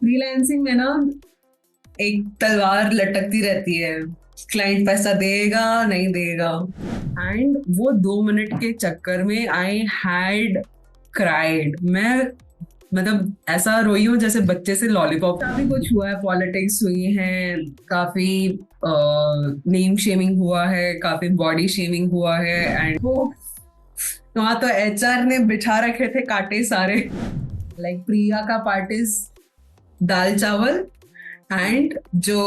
Freelancing में ना एक तलवार लटकती रहती है। क्लाइंट पैसा देगा नहीं देगा। एंड वो 2 मिनट के चक्कर में आई हैड क्राइड। मैं मतलब ऐसा रोई हूँ जैसे बच्चे से लॉलीपॉप। काफी कुछ हुआ है, पॉलिटिक्स हुई है, काफी नेम शेमिंग हुआ है, काफी बॉडी शेमिंग हुआ है। एंड वो वहां तो एचआर ने बिठा रखे थे कांटे सारे। लाइक प्रिया का पार्ट इज दाल चावल। एंड जो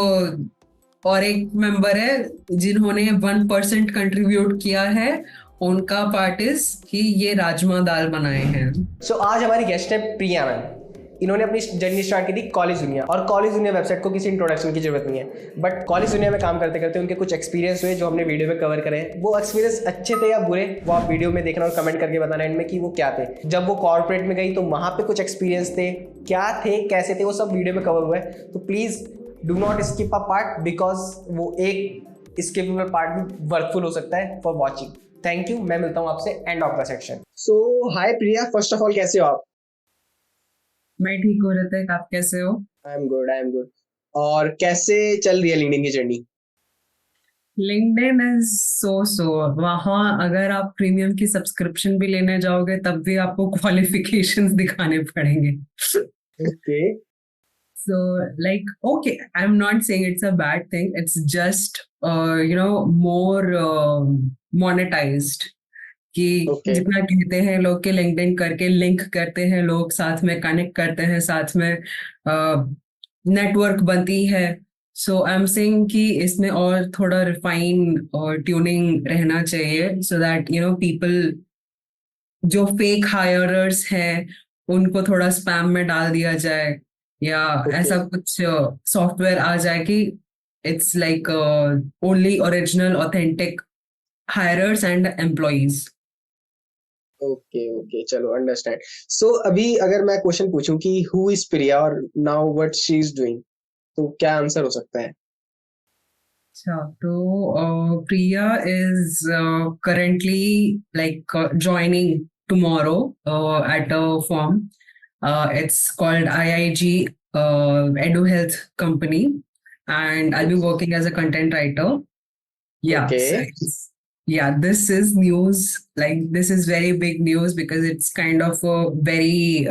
और एक मेंबर है जिन्होंने 1% कंट्रीब्यूट किया है, उनका पार्ट इज कि ये राजमा दाल बनाए हैं। आज हमारी गेस्ट है प्रिया मैम। इन्होंने अपनी जर्नी स्टार्ट की थी कॉलेज दुनिया, और कॉलेज दुनिया वेबसाइट को किसी इंट्रोडक्शन की जरूरत नहीं है, बट कॉलेज दुनिया में काम करते करते उनके कुछ एक्सपीरियंस हुए जो हमने वीडियो में कवर करे हैं। वो एक्सपीरियंस अच्छे थे या बुरे, वो आप वीडियो में देखना और कमेंट करके बताना एंड में कि वो क्या थे। जब वो कॉर्पोरेट में गई तो वहाँ पे कुछ एक्सपीरियंस थे, क्या थे, कैसे थे, वो सब वीडियो में कवर हुआ है। तो please do not skip a part, because वो एक स्किपेबल पार्ट भी वर्थफुल हो सकता है फॉर वॉचिंग। Thank you. मैं मिलता हूँ आपसे end of the section. So hi Priya, first of all कैसे हो आप? मैं ठीक हो रहा था, आप कैसे हो? I am good, I am good. और कैसे चल रही है लिंक्डइन की जर्नी? लिंक्डइन इज सो वहां अगर आप प्रीमियम की सब्सक्रिप्शन भी लेने जाओगे तब भी आपको क्वालिफिकेशंस दिखाने पड़ेंगे। Okay So, like, okay, I'm not saying it's a bad thing. It's just, more monetized. कि ओके जितना कहते हैं लोग के लिंक्डइन करके लिंक करते हैं, लोग साथ में कनेक्ट करते हैं, साथ में नेटवर्क बनती है। सो आई एम सेइंग कि इसमें और थोड़ा रिफाइन और ट्यूनिंग रहना चाहिए, सो दैट पीपल जो फेक हायरर्स हैं उनको थोड़ा स्पैम में डाल दिया जाए, या ओके ऐसा कुछ सॉफ्टवेयर आ जाए कि it's like only original authentic hirers and employees. Okay okay, चलो अंडरस्टैंड। सो अभी अगर मैं क्वेश्चन पूछूं कि हु इज प्रिया और now what she is doing, तो क्या आंसर हो सकता है? अच्छा, तो प्रिया is currently like joining tomorrow at a firm. It's called IIG Edu Health Company, and I'll be working as a content writer. Yeah, okay so yeah, this is news. Like, this is very big news because it's kind of a very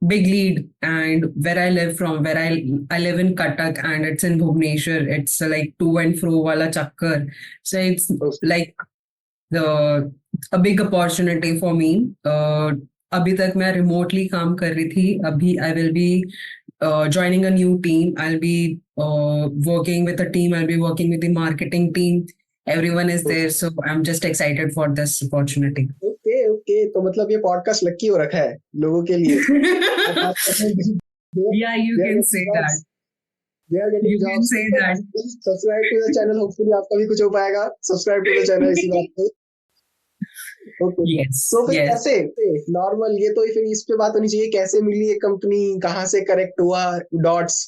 big lead. And where I live from, where I live in Cuttack, and it's in Bhubaneswar. It's like to and fro wala chakkar. So it's like the a big opportunity for me. अभी तक मैं remotely काम कर रही थी, अभी I will be joining a new team. I'll be working with a team. I'll be working with the marketing team. Everyone is there, so I'm just excited for this opportunity. Okay okay, तो मतलब ये podcast lucky हो रखा है लोगों के लिए। अब बात करते हैं, Yeah, you they are can getting say that. jobs, they are getting You can jobs। say that. Subscribe to the channel, hopefully आपका भी कुछ हो पाएगा। सब्सक्राइब टू द चैनल इसी बात पे। ओके, Yes, तो फिर yes. कैसे नॉर्मल, ये तो फिर इस पे बात होनी चाहिए, कैसे मिली ये कंपनी, कहाँ से करेक्ट हुआ dots?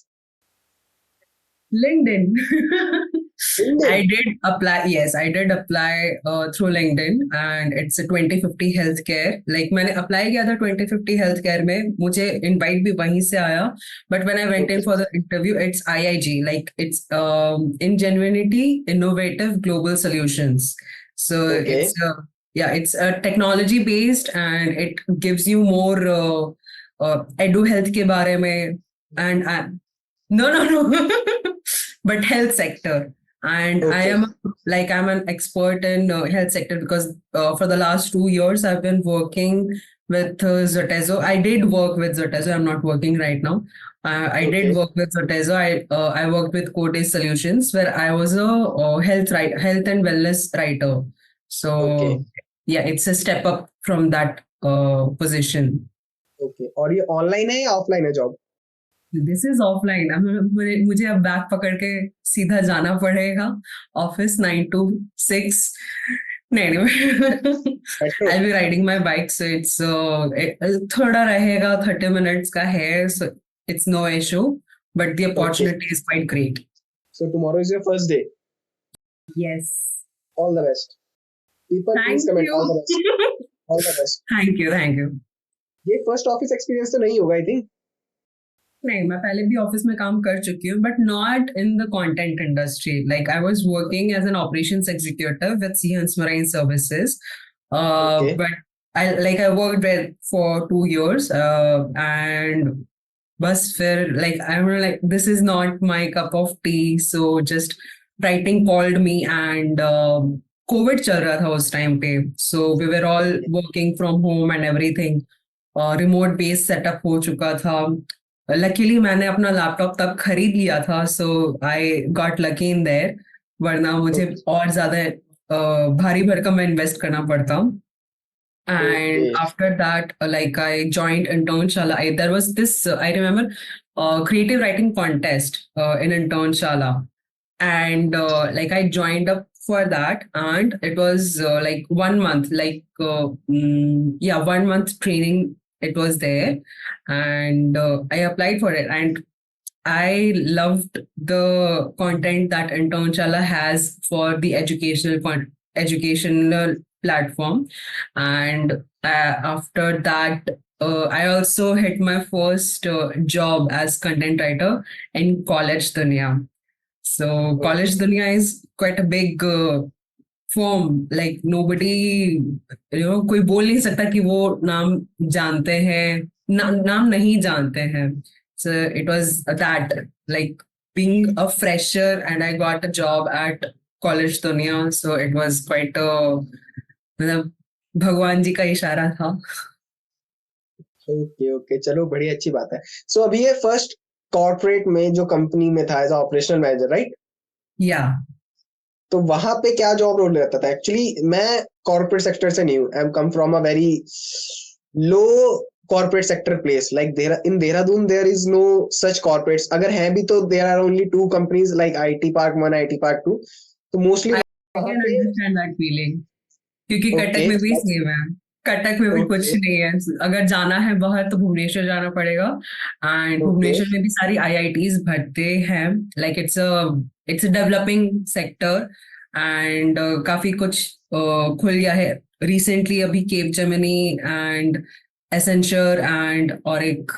LinkedIn. LinkedIn. I did apply. Yes, I did apply through LinkedIn, and it's a 2050 healthcare. Like, मैंने apply किया था 2050 healthcare में, मुझे invite भी वहीं से आया. But when I went in okay for the interview, it's IIG. Like, it's Ingenuity Innovative Global Solutions. So okay yeah, it's technology based, and it gives you more edu health के बारे में. And no, no, no. But health sector. And I okay am like, I'm an expert in health sector because for the last 2 years I've been working with Zotezo. I did work with Zotezo. I'm not working right now. I okay did work with Zotezo. I worked with Code Solutions, where I was a health and wellness writer. Okay So yeah, it's a step up from that position. Okay. और ये online है या offline है job? This is offline. मुझे अब bag पकड़ के सीधा जाना पड़ेगा ऑफिस 9 to 6। नहीं नहीं, metro? I be riding my bike, so it's थोड़ा रहेगा, 30 minutes का है, so it's no issue, but the okay, opportunity is quite great. So tomorrow is your first day. Yes. All the best. People please thank comment you. All the best. All the best. Thank you, thank you. ये first office experience तो नहीं होगा I think? नहीं, मैं पहले भी office में काम कर चुकी हूँ, but not in the content industry. Like I was working as an operations executive with Siemens Marine Services. Okay But I worked there for 2 years, and बस फिर like I'm like this is not my cup of tea, so just writing called me, and COVID चल रहा था उस time पे, so we were all working from home and everything. Remote based setup हो चुका था. लकीली मैंने अपना लैपटॉप तब खरीद लिया था, so I got lucky in there, वरना मुझे ओके और ज्यादा भारी भरकम में इन्वेस्ट करना पड़ता. Okay And after that, like I joined Internshala. There was this, I remember, creative writing contest in Internshala. And like I joined up for that, and it was like 1 month, yeah, 1 month training. It was there, and I applied for it, and I loved the content that Internshala has for the educational platform. And after that, I also hit my first job as content writer in College Dunia. So College Dunia is quite a big firm. Like nobody, कोई बोल नहीं सकता कि वो नाम जानते हैं, नाम नहीं जानते हैं. So it was that, like being a fresher, and I got a job at College Dunia. So it was quite a, मतलब भगवान जी का इशारा था. ओके ओके चलो बड़ी अच्छी बात है. सो अभी ये फर्स्ट कॉर्पोरेट में जो कंपनी में था as operational manager, right? Yeah. तो वहां पे क्या जॉब रोल रहता था? एक्चुअली मैं कॉर्पोरेट सेक्टर से नहीं हूँ. I am come from a very low corporate sector place. Like in Dehradun there is no such corporates. अगर हैं भी तो there are only two companies, like IT park 1, IT park 2. तो मोस्टली I वहां can पे. understand that feeling. क्योंकि Cuttack okay में भी सेम है. कटक में भी कुछ ओके नहीं है. अगर जाना है बाहर तो भुवनेश्वर जाना पड़ेगा. एंड ओके भुवनेश्वर में भी सारी आईआईटीज भरते हैं. Like it's a developing sector. And काफी कुछ खुल गया है रिसेंटली. अभी Capgemini and Accenture and और एक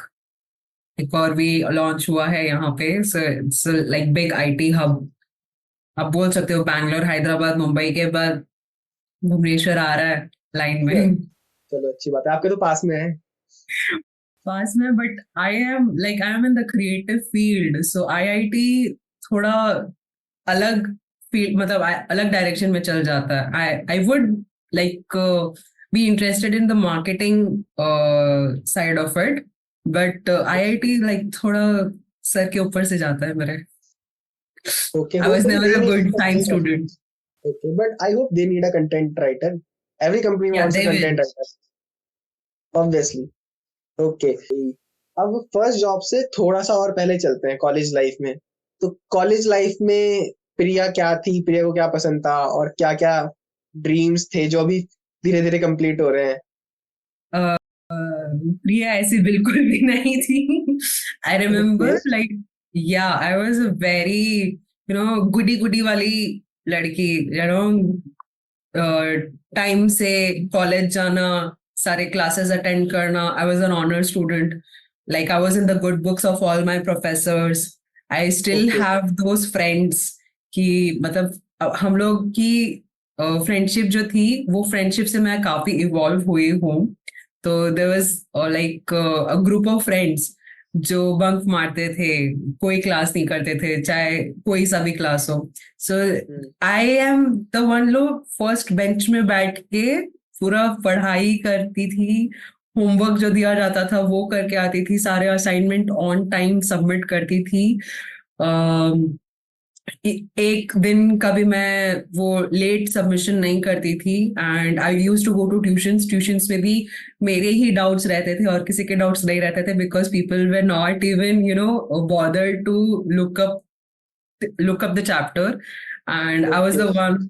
और भी लॉन्च हुआ है यहाँ पे. So it's like big IT hub. आप बोल सकते हो बैंगलोर, हैदराबाद, मुंबई के बाद भुवनेश्वर आ रहा है लाइन में. चलो अच्छी बात है, आपके तो पास में है. पास में, but I am in the creative field, so IIT थोड़ा अलग फील्ड, मतलब अलग डायरेक्शन में चल जाता है. I would like be interested in the marketing side of it, but IIT like थोड़ा सर के ऊपर से जाता है मेरे. Okay, I hope was they never a need good a science content writer. Student. Okay, but I hope they need a content writer. Every company या wants a they content will. writer, obviously. Okay. अब first job से थोड़ा सा और पहले चलते हैं college life में. तो कॉलेज लाइफ में प्रिया क्या थी, प्रिया को क्या पसंद था, और क्या क्या ड्रीम्स थे जो अभी धीरे धीरे कंप्लीट हो रहे हैं? प्रिया ऐसी बिल्कुल भी नहीं थी. आई ओके रिमेम्बर लाइक, या आई वाज अ वेरी गुडी गुडी वाली लड़की. टाइम से कॉलेज जाना, सारे क्लासेस अटेंड करना. I was an honour student. Like I was in the good books of all my professors. I still okay have those friends. कि मतलब हम लोग की फ्रेंडशिप जो थी, वो फ्रेंडशिप से मैं काफी इवॉल्व हुई हूँ. तो there was like a group of friends जो बंक मारते थे, कोई क्लास नहीं करते थे, चाहे कोई सा भी क्लास हो. सो आई एम द वन लोग फर्स्ट बेंच में बैठ के पूरा पढ़ाई करती थी. होमवर्क जो दिया जाता था वो करके आती थी. सारे असाइनमेंट ऑन टाइम सबमिट करती थी. एक दिन का भी मैं वो लेट सबमिशन नहीं करती थी. And I use to go to tuitions. Tuitions में भी मेरे ही डाउट्स रहते थे और किसी के डाउट्स नहीं रहते थे, because people were not even bother to look up the chapter. And I was okay the one.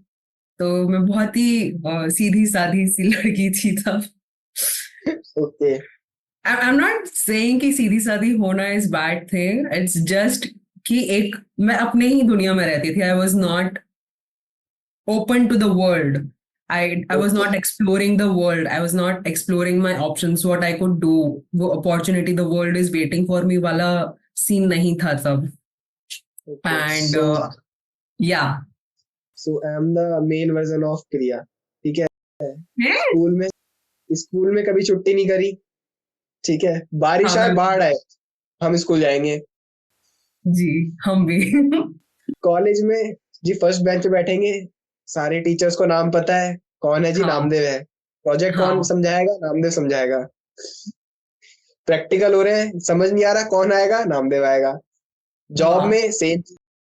तो मैं बहुत ही सीधी सादी सी लड़की थी तब. Okay I am not saying कि सीधी सादी होना is bad thing. It's just कि एक मैं अपने ही दुनिया में रहती थी. I was not open to the world. I was okay not exploring the world. I was not exploring my options, what I could do. वो opportunity, the world is waiting for me वाला scene नहीं था तब. Okay. And So yeah. I am the male version of Priya. ठीक है. हैं? School में कभी छुट्टी नहीं करी. ठीक है. बारिश आए, हाँ, बाढ़ आए, हम स्कूल जाएंगे. जी हम भी. कॉलेज में जी फर्स्ट बेंच पे बैठेंगे. सारे टीचर्स को नाम पता है. कौन है जी? हाँ. नामदेव है. प्रोजेक्ट कौन हाँ. समझाएगा? नामदेव समझाएगा. प्रैक्टिकल हो रहे हैं, समझ नहीं आ रहा, कौन आएगा? नामदेव आएगा. जॉब वाह. में सेम.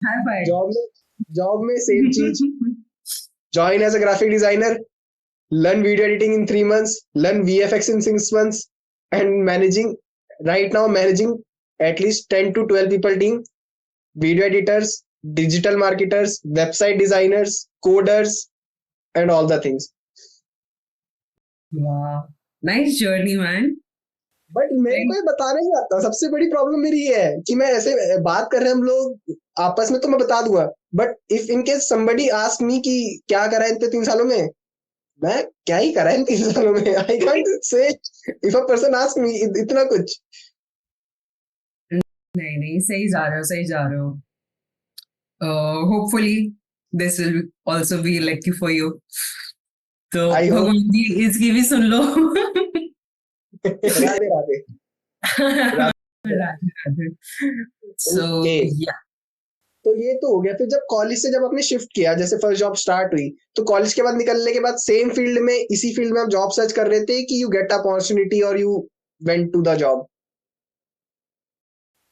High five. जॉब में सेम चीज. Join as a graphic designer, learn video editing in 3 months, learn VFX in 6 months, and managing at least 10 to 12 people team, video editors, digital marketers, website designers, coders, and all the things. वाह. Nice journey man. But मेरे को ये बताना नहीं आता. सबसे बड़ी problem मेरी ये है कि मैं ऐसे बात कर रहे हैं हम लोग आपस में तो मैं बता दूंगा. But if in case somebody ask me कि क्या करा है इन 3 सालों में, मैं क्या ही करा है इन 3 सालों में. I can't say if a person ask me इतना कुछ. नहीं, सही जा रहे हो, सही जा रहे हो. Hopefully this will also be lucky for you. तो I hope. भगवान जी इसकी भी सुन लो. राधे राधे. राधे राधे. सो Okay. या. तो ये तो हो गया. फिर जब कॉलेज से जब आपने शिफ्ट किया, जैसे फर्स्ट जॉब स्टार्ट हुई, तो कॉलेज के बाद निकलने के बाद सेम फील्ड में, इसी फील्ड में आप जॉब सर्च कर रहे थे कि यू गेट अपॉर्चुनिटी और you went to the job?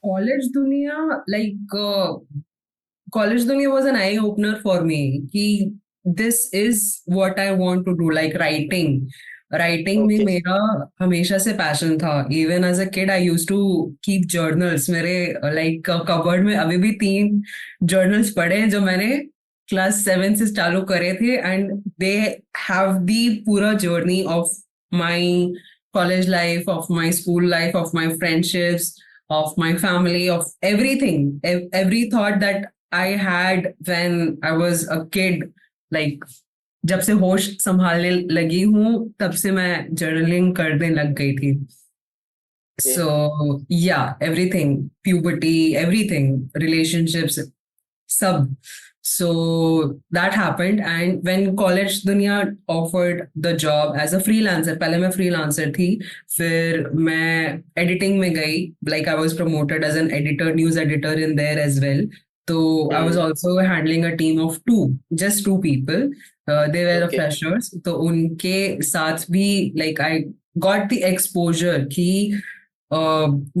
College दुनिया like college dunya was an eye opener for me कि this is what I want to do, like writing में Okay. मेरा हमेशा से पैशन था. Even as a kid I used to keep journals. मेरे like cupboard में अभी भी 3 जर्नल्स पड़े हैं जो मैंने क्लास 7 से चालू करे थे. एंड दे हैव दी पूरा journey of my college life, of my school life, of my friendships, of my family, of everything, every thought that I had when I was a kid. Like जब से होश संभालने लगी हूँ तब से मैं जर्नलिंग करने लग गई थी. So yeah, everything, puberty, everything, relationships, sub. So that happened, and when college दुनिया offered the job as a freelancer, पहले मैं freelancer थी, फिर मैं editing में गई. Like I was promoted as an editor, news editor in there as well. So I was also handling a team of just two people. They were the Okay. freshers. तो उनके साथ भी like I got the exposure कि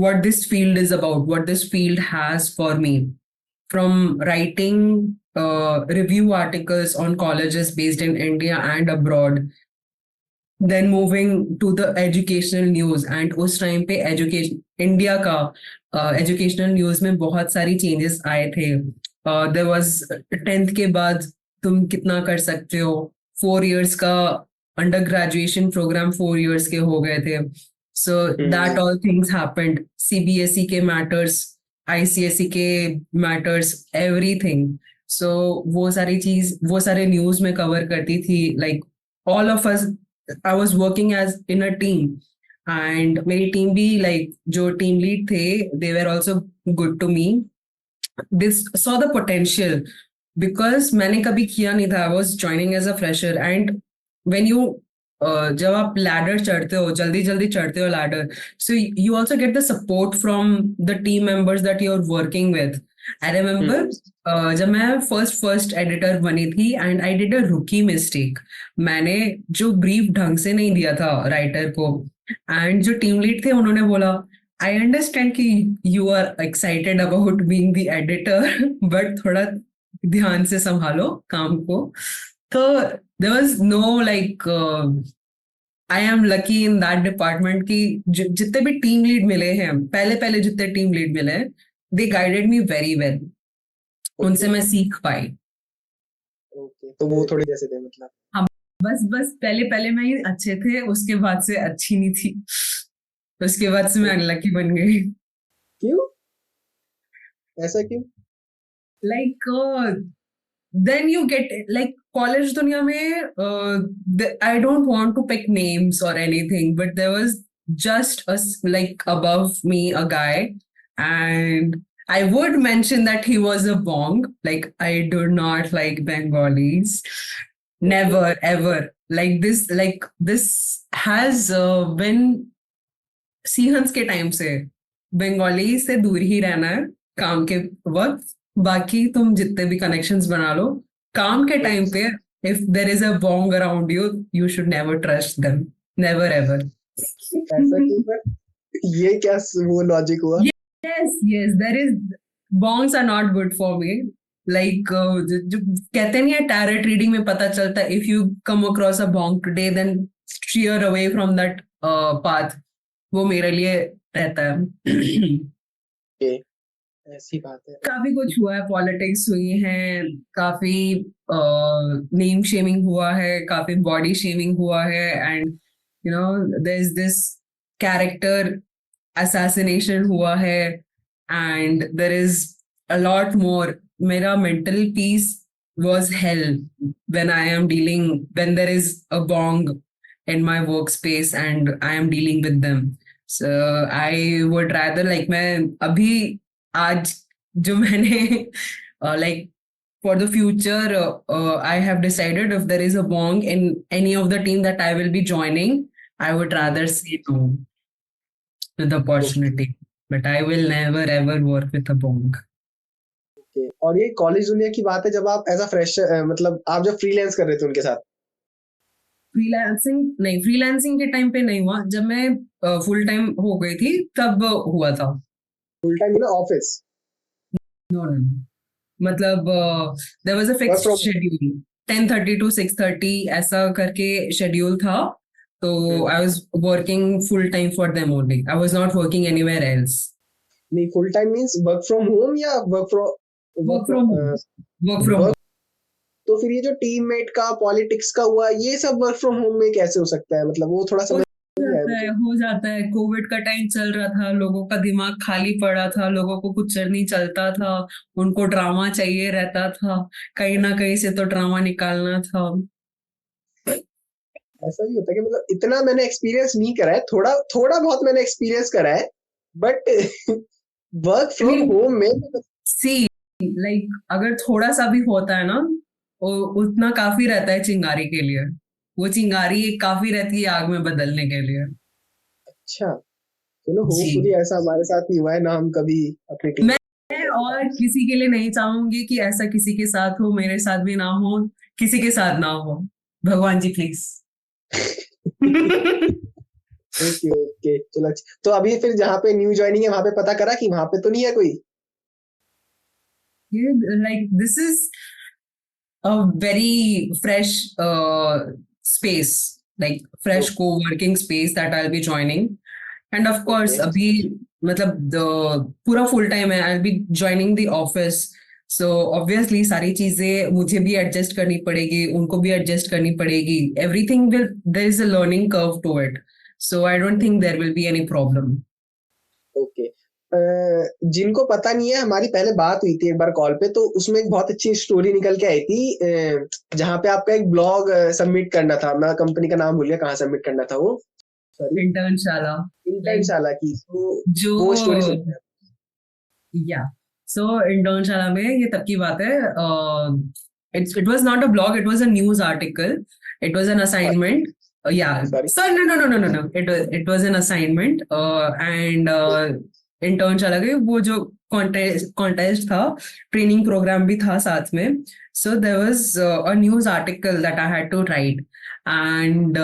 what this field is about, what this field has for me. From writing review articles on colleges based in India and abroad, then moving to the educational news. And उस time पे education India का educational news में बहुत सारी changes आए थे. There was 10th के बाद तुम कितना कर सकते हो. 4 years का अंडर ग्रेजुएशन प्रोग्राम 4 years के हो गए थे. So that all things happened. CBSE के matters, ICSE के matters, everything. So वो सारे न्यूज में कवर करती थी. Like all of us, I was working as in a team, and मेरी टीम भी like जो टीम लीड थे, they were also good to me. This saw the potential because मैंने कभी किया नहीं था. I was joining as a fresher, and when you जब आप लैडर चढ़ते हो, जल्दी जल्दी चढ़ते हो ladder, so you also get the support from the team members that you're working with. I remember जब मैं फर्स्ट एडिटर बनी थी, एंड आई डिड अ रुकी मिस्टेक. मैंने जो ब्रीफ ढंग से नहीं दिया था राइटर को, एंड जो टीम लीड थे उन्होंने बोला, आई अंडरस्टैंड कि you are excited about being the editor, but थोड़ा ध्यान से संभालो काम को. तो there was no like I am lucky in that department कि जितने भी टीम लीड मिले हैं, पहले जितने टीम लीड मिले हैं, they guided me very well. उनसे मैं सीख पाई. Okay. तो वो थोड़ी जैसे थे मतलब. हाँ, बस पहले मैं ही अच्छे थे, उसके बाद से अच्छी नहीं थी. उसके बाद से मैं अनलकी बन गई. क्यों? ऐसा क्यों? Like then you get like college दुनिया में I don't want to pick names or anything, but there was just like above me a guy, And I would mention that he was a bong. Like, I do not like Bengalis. Never, ever. Like this has been सीहंस के time से बंगाली से दूर ही रहना है काम के वक्त. बाकी तुम जितने भी कनेक्शंस बना लो, काम के टाइम पे if there is a Bong around you, you should never trust them. Never ever. ऐसा क्यों है? ये क्या वो लॉजिक हुआ? Yes, yes, there is. Bongs are not good for me. Like जो कहते नहीं है टैरेट रीडिंग में पता चलता है, if you come across a bong today then steer away from that path. वो मेरे लिए रहता है. Okay, ऐसी बात है. काफी कुछ हुआ है, पॉलिटिक्स हुई है, काफी नेम शेमिंग हुआ है, काफी बॉडी शेमिंग हुआ है, and you know there is this character assassination हुआ है, and there is a lot more. मेरा mental peace was hell when I am dealing, when there is a bong in my workspace and I am dealing with them. So I would rather, like, मैं अभी आज जो मैंने like for the future I have decided if there is a bong in any of the team that I will be joining, I would rather say no to the opportunity, but I will never ever work with a bong. Okay. और ये college दुनिया की बात है जब आप as a fresher, मतलब आप जब फ्रीलांस कर रहे थे उनके साथ. फ्रीलांसिंग नहीं, फ्रीलांसिंग के टाइम पे नहीं हुआ. जब मैं फुल टाइम हो गई थी तब हुआ था. फुल टाइम ना ऑफिस? नो नो, मतलब there was a work fixed from. Schedule, 10:30 to 6:30 ऐसा करके शेड्यूल था. तो I was working full time for them only. I was not working anywhere else. नहीं, full time means work from home या work work from home. Work from work. तो फिर ये जो टीममेट का पॉलिटिक्स का हुआ, ये सब वर्क फ्रॉम होम में कैसे हो सकता है? मतलब वो थोड़ा समझ नहीं आया मुझे. हो जाता है. कोविड का टाइम चल रहा था, लोगों का दिमाग खाली पड़ा था, लोगों को कुछ नहीं चलता था, उनको ड्रामा चाहिए रहता था, कहीं ना कहीं से तो ड्रामा निकालना था. ऐसा भी होता है कि मतलब इतना मैंने एक्सपीरियंस नहीं करा है, थोड़ा थोड़ा बहुत मैंने एक्सपीरियंस करा है, बट वर्क फ्रॉम होम में सी, लाइक अगर थोड़ा सा भी होता है ना, उतना काफी रहता है चिंगारी के लिए. वो चिंगारी एक काफी रहती है आग में बदलने के लिए. अच्छा, चलो जी. होपफुली ऐसा हमारे साथ नहीं हुआ है ना, हम कभी अपनी टीम. मैं और किसी के लिए नहीं चाहूंगी कि ऐसा किसी के साथ हो, मेरे साथ भी ना हो, किसी के साथ ना हो. भगवान जी प्लीज. ओके ओके, चलो. तो अभी फिर जहाँ पे न्यू ज्वाइनिंग है वहां पे पता करा कि वहां पे तो नहीं है कोई? Like this is a very fresh space, like fresh co-working space that I'll be joining. And of course, Okay. अभी मतलब पूरा full time है. I'll be joining the office. So obviously सारी चीजें मुझे भी adjust करनी पड़ेगी, उनको भी adjust करनी पड़ेगी. Everything will, there is a learning curve to it. So I don't think there will be any problem. Okay. जिनको पता नहीं है, हमारी पहले बात हुई थी एक बार कॉल पे, तो उसमें एक बहुत अच्छी स्टोरी निकल के आई थी, जहाँ पे आपका एक ब्लॉग सबमिट करना था. मैं कंपनी का नाम भूल गया, कहाँ सबमिट करना था वो. सॉरी, इंटर्नशाला. इंटर्नशाला की. तो जो वो स्टोरी सुनते हैं. या सो इंटर्नशाला में ये तब की बात है. It was not a blog, it was a news article, it was an assignment. Yeah, Sorry. so no. It was an assignment, and internship के वो जो contest था, training program भी था साथ में. So there was a news article that I had to write, and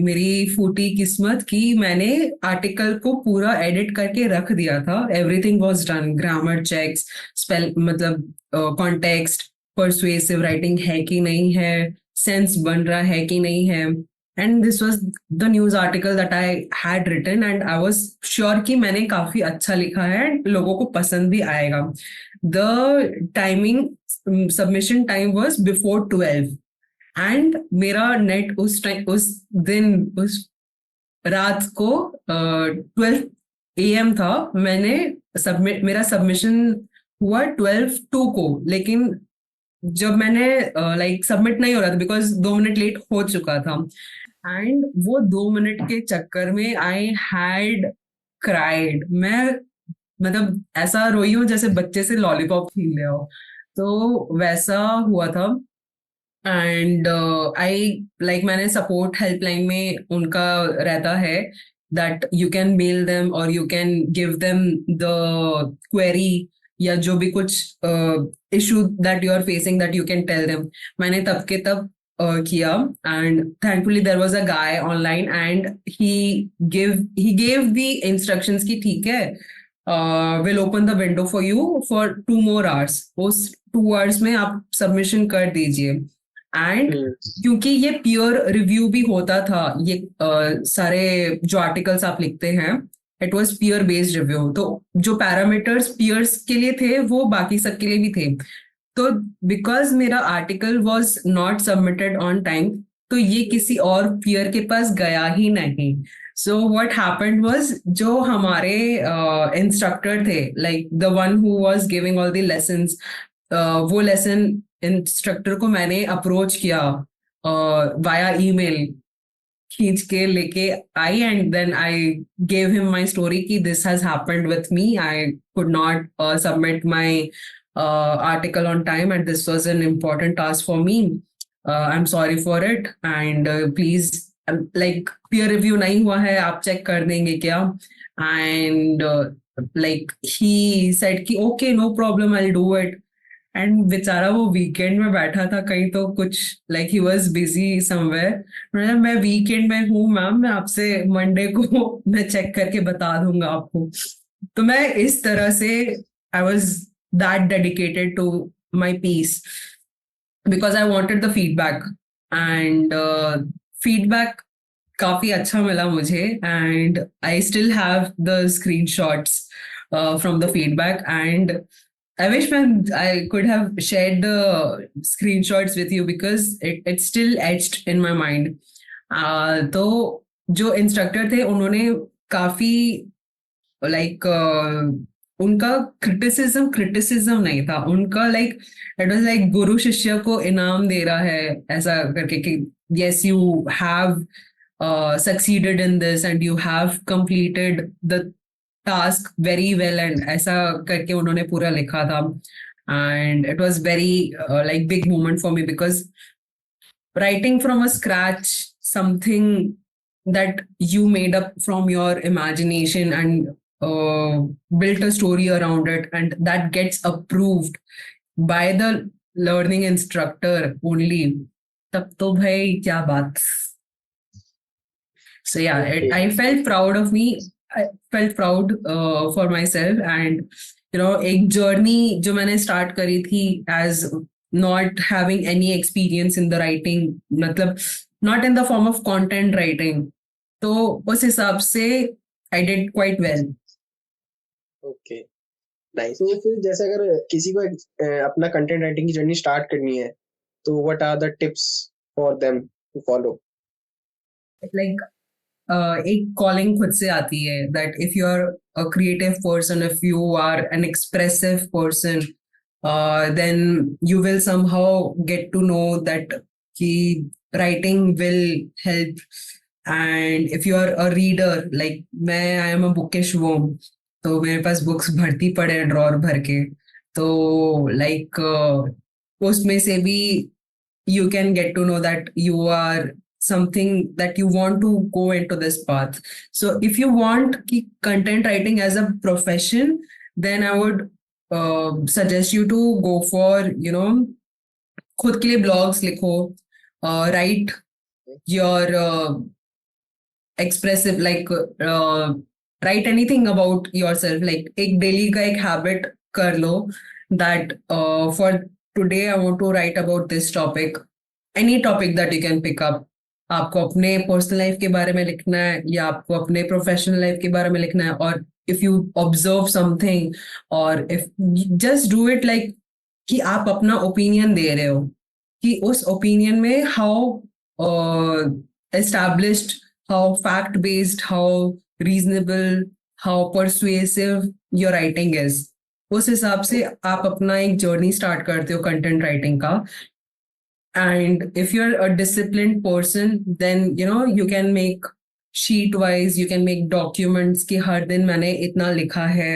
मेरी फूटी किस्मत की मैंने आर्टिकल को पूरा एडिट करके रख दिया था. Everything was done, grammar checks, spell मतलब context, persuasive writing है कि नहीं है, sense बन रहा है कि नहीं है. And this was the news article that I had written, and I was sure कि मैंने काफी अच्छा लिखा है, लोगों को पसंद भी आएगा. The timing, submission time was before 12, and मेरा नेट उस दिन उस रात को 12 AM था. मेरा सबमिशन हुआ 12:02 को, लेकिन जब मैंने लाइक सबमिट नहीं हो रहा था बिकॉज 2 मिनट लेट हो चुका था. एंड वो 2 मिनट के चक्कर में आई हैड क्राइड. मैं मतलब ऐसा रोई हूँ जैसे बच्चे से लॉलीपॉप छीन लिया हो, तो वैसा हुआ था। एंड आई लाइक मैंने सपोर्ट हेल्पलाइन में उनका रहता है that you can mail them और you can give them the query, या जो भी कुछ issue that you are facing that you can tell them. मैंने तब के तब किया, and thankfully there was a guy online and he gave the instructions की ठीक है, will open the window for you for 2 more hours, उस 2 hours में आप सबमिशन कर दीजिए। एंड क्योंकि ये पीयर रिव्यू भी होता था, ये सारे जो आर्टिकल्स आप लिखते हैं, it was peer based review, तो जो पैरामीटर्स पीयर्स के लिए थे वो बाकी सबके लिए भी थे। तो बिकॉज मेरा article was not submitted on time, तो ये किसी और पीयर के पास गया ही नहीं। सो व्हाट हैपेंड वाज, जो हमारे इंस्ट्रक्टर थे, like the one who was giving all the lessons, वो लेसन इंस्ट्रक्टर को मैंने अप्रोच किया वाया ईमेल, खींच के लेके आई, and then I gave him my story कि this has happened with me, I could not submit my article on time and this was an important task for me. I'm sorry for it and please, like peer review नहीं हुआ है, आप check कर देंगे क्या? And like he said कि okay no problem I'll do it. And बेचारा वो वीकेंड में बैठा था कहीं, तो कुछ like he was busy somewhere. मैं वीकेंड में हूँ मैम, मैं आपसे मंडे को मैं चेक करके बता दूंगा आपको। तो मैं इस तरह से I was that dedicated to my piece because I wanted the feedback, and feedback काफी अच्छा मिला मुझे, and I still have the screenshots from the feedback, and I wish man I could have shared the screenshots with you because it's still etched in my mind. तो जो instructor थे उन्होंने काफी like उनका क्रिटिसिज्म नहीं था, उनका like it was like गुरु शिष्य को इनाम दे रहा है ऐसा करके कि yes you have succeeded in this and you have completed the task very well, and ऐसा करके उन्होंने पूरा लिखा था। And it was very like big moment for me because writing from a scratch something that you made up from your imagination and built a story around it and that gets approved by the learning instructor only, तब तो भाई क्या बात। So yeah, I felt proud of me. I felt proud for myself, and एक journey जो मैंने start करी थी as not having any experience in the writing, मतलब not in the form of content writing, तो उस हिसाब से I did quite well. Okay nice. तो फिर जैसे अगर किसी को अपना कंटेंट राइटिंग की जर्नी स्टार्ट करनी है तो what are the tips for them to follow? Like एक कॉलिंग खुद से आती है that if you are a creative person, if you are an expressive person, then you will somehow get to know that कि writing will help. And if you are a reader, like मैं I am a bookish वोम, तो मेरे पास books भरती पड़े हैं drawer भर के, तो लाइक उसमें से भी you can get to know that you are something that you want to go into this path. So if you want content writing as a profession, then I would suggest you to go for खुद के लिए blogs लिखो, write your expressive, like write anything about yourself, like एक daily का एक habit कर लो that for today I want to write about this topic, any topic that you can pick up। आपको अपने पर्सनल लाइफ के बारे में लिखना है या आपको अपने प्रोफेशनल लाइफ के बारे में लिखना है, और इफ यू ऑब्जर्व समथिंग, और if just do it like कि आप अपना ओपिनियन दे रहे हो, कि उस ओपिनियन में how established, how fact based, how reasonable, how persuasive your writing is, उस हिसाब से आप अपना एक जर्नी स्टार्ट करते हो कंटेंट राइटिंग का। And if you're a disciplined person, then you can make sheet wise, you can make documents कि हर दिन मैंने इतना लिखा है,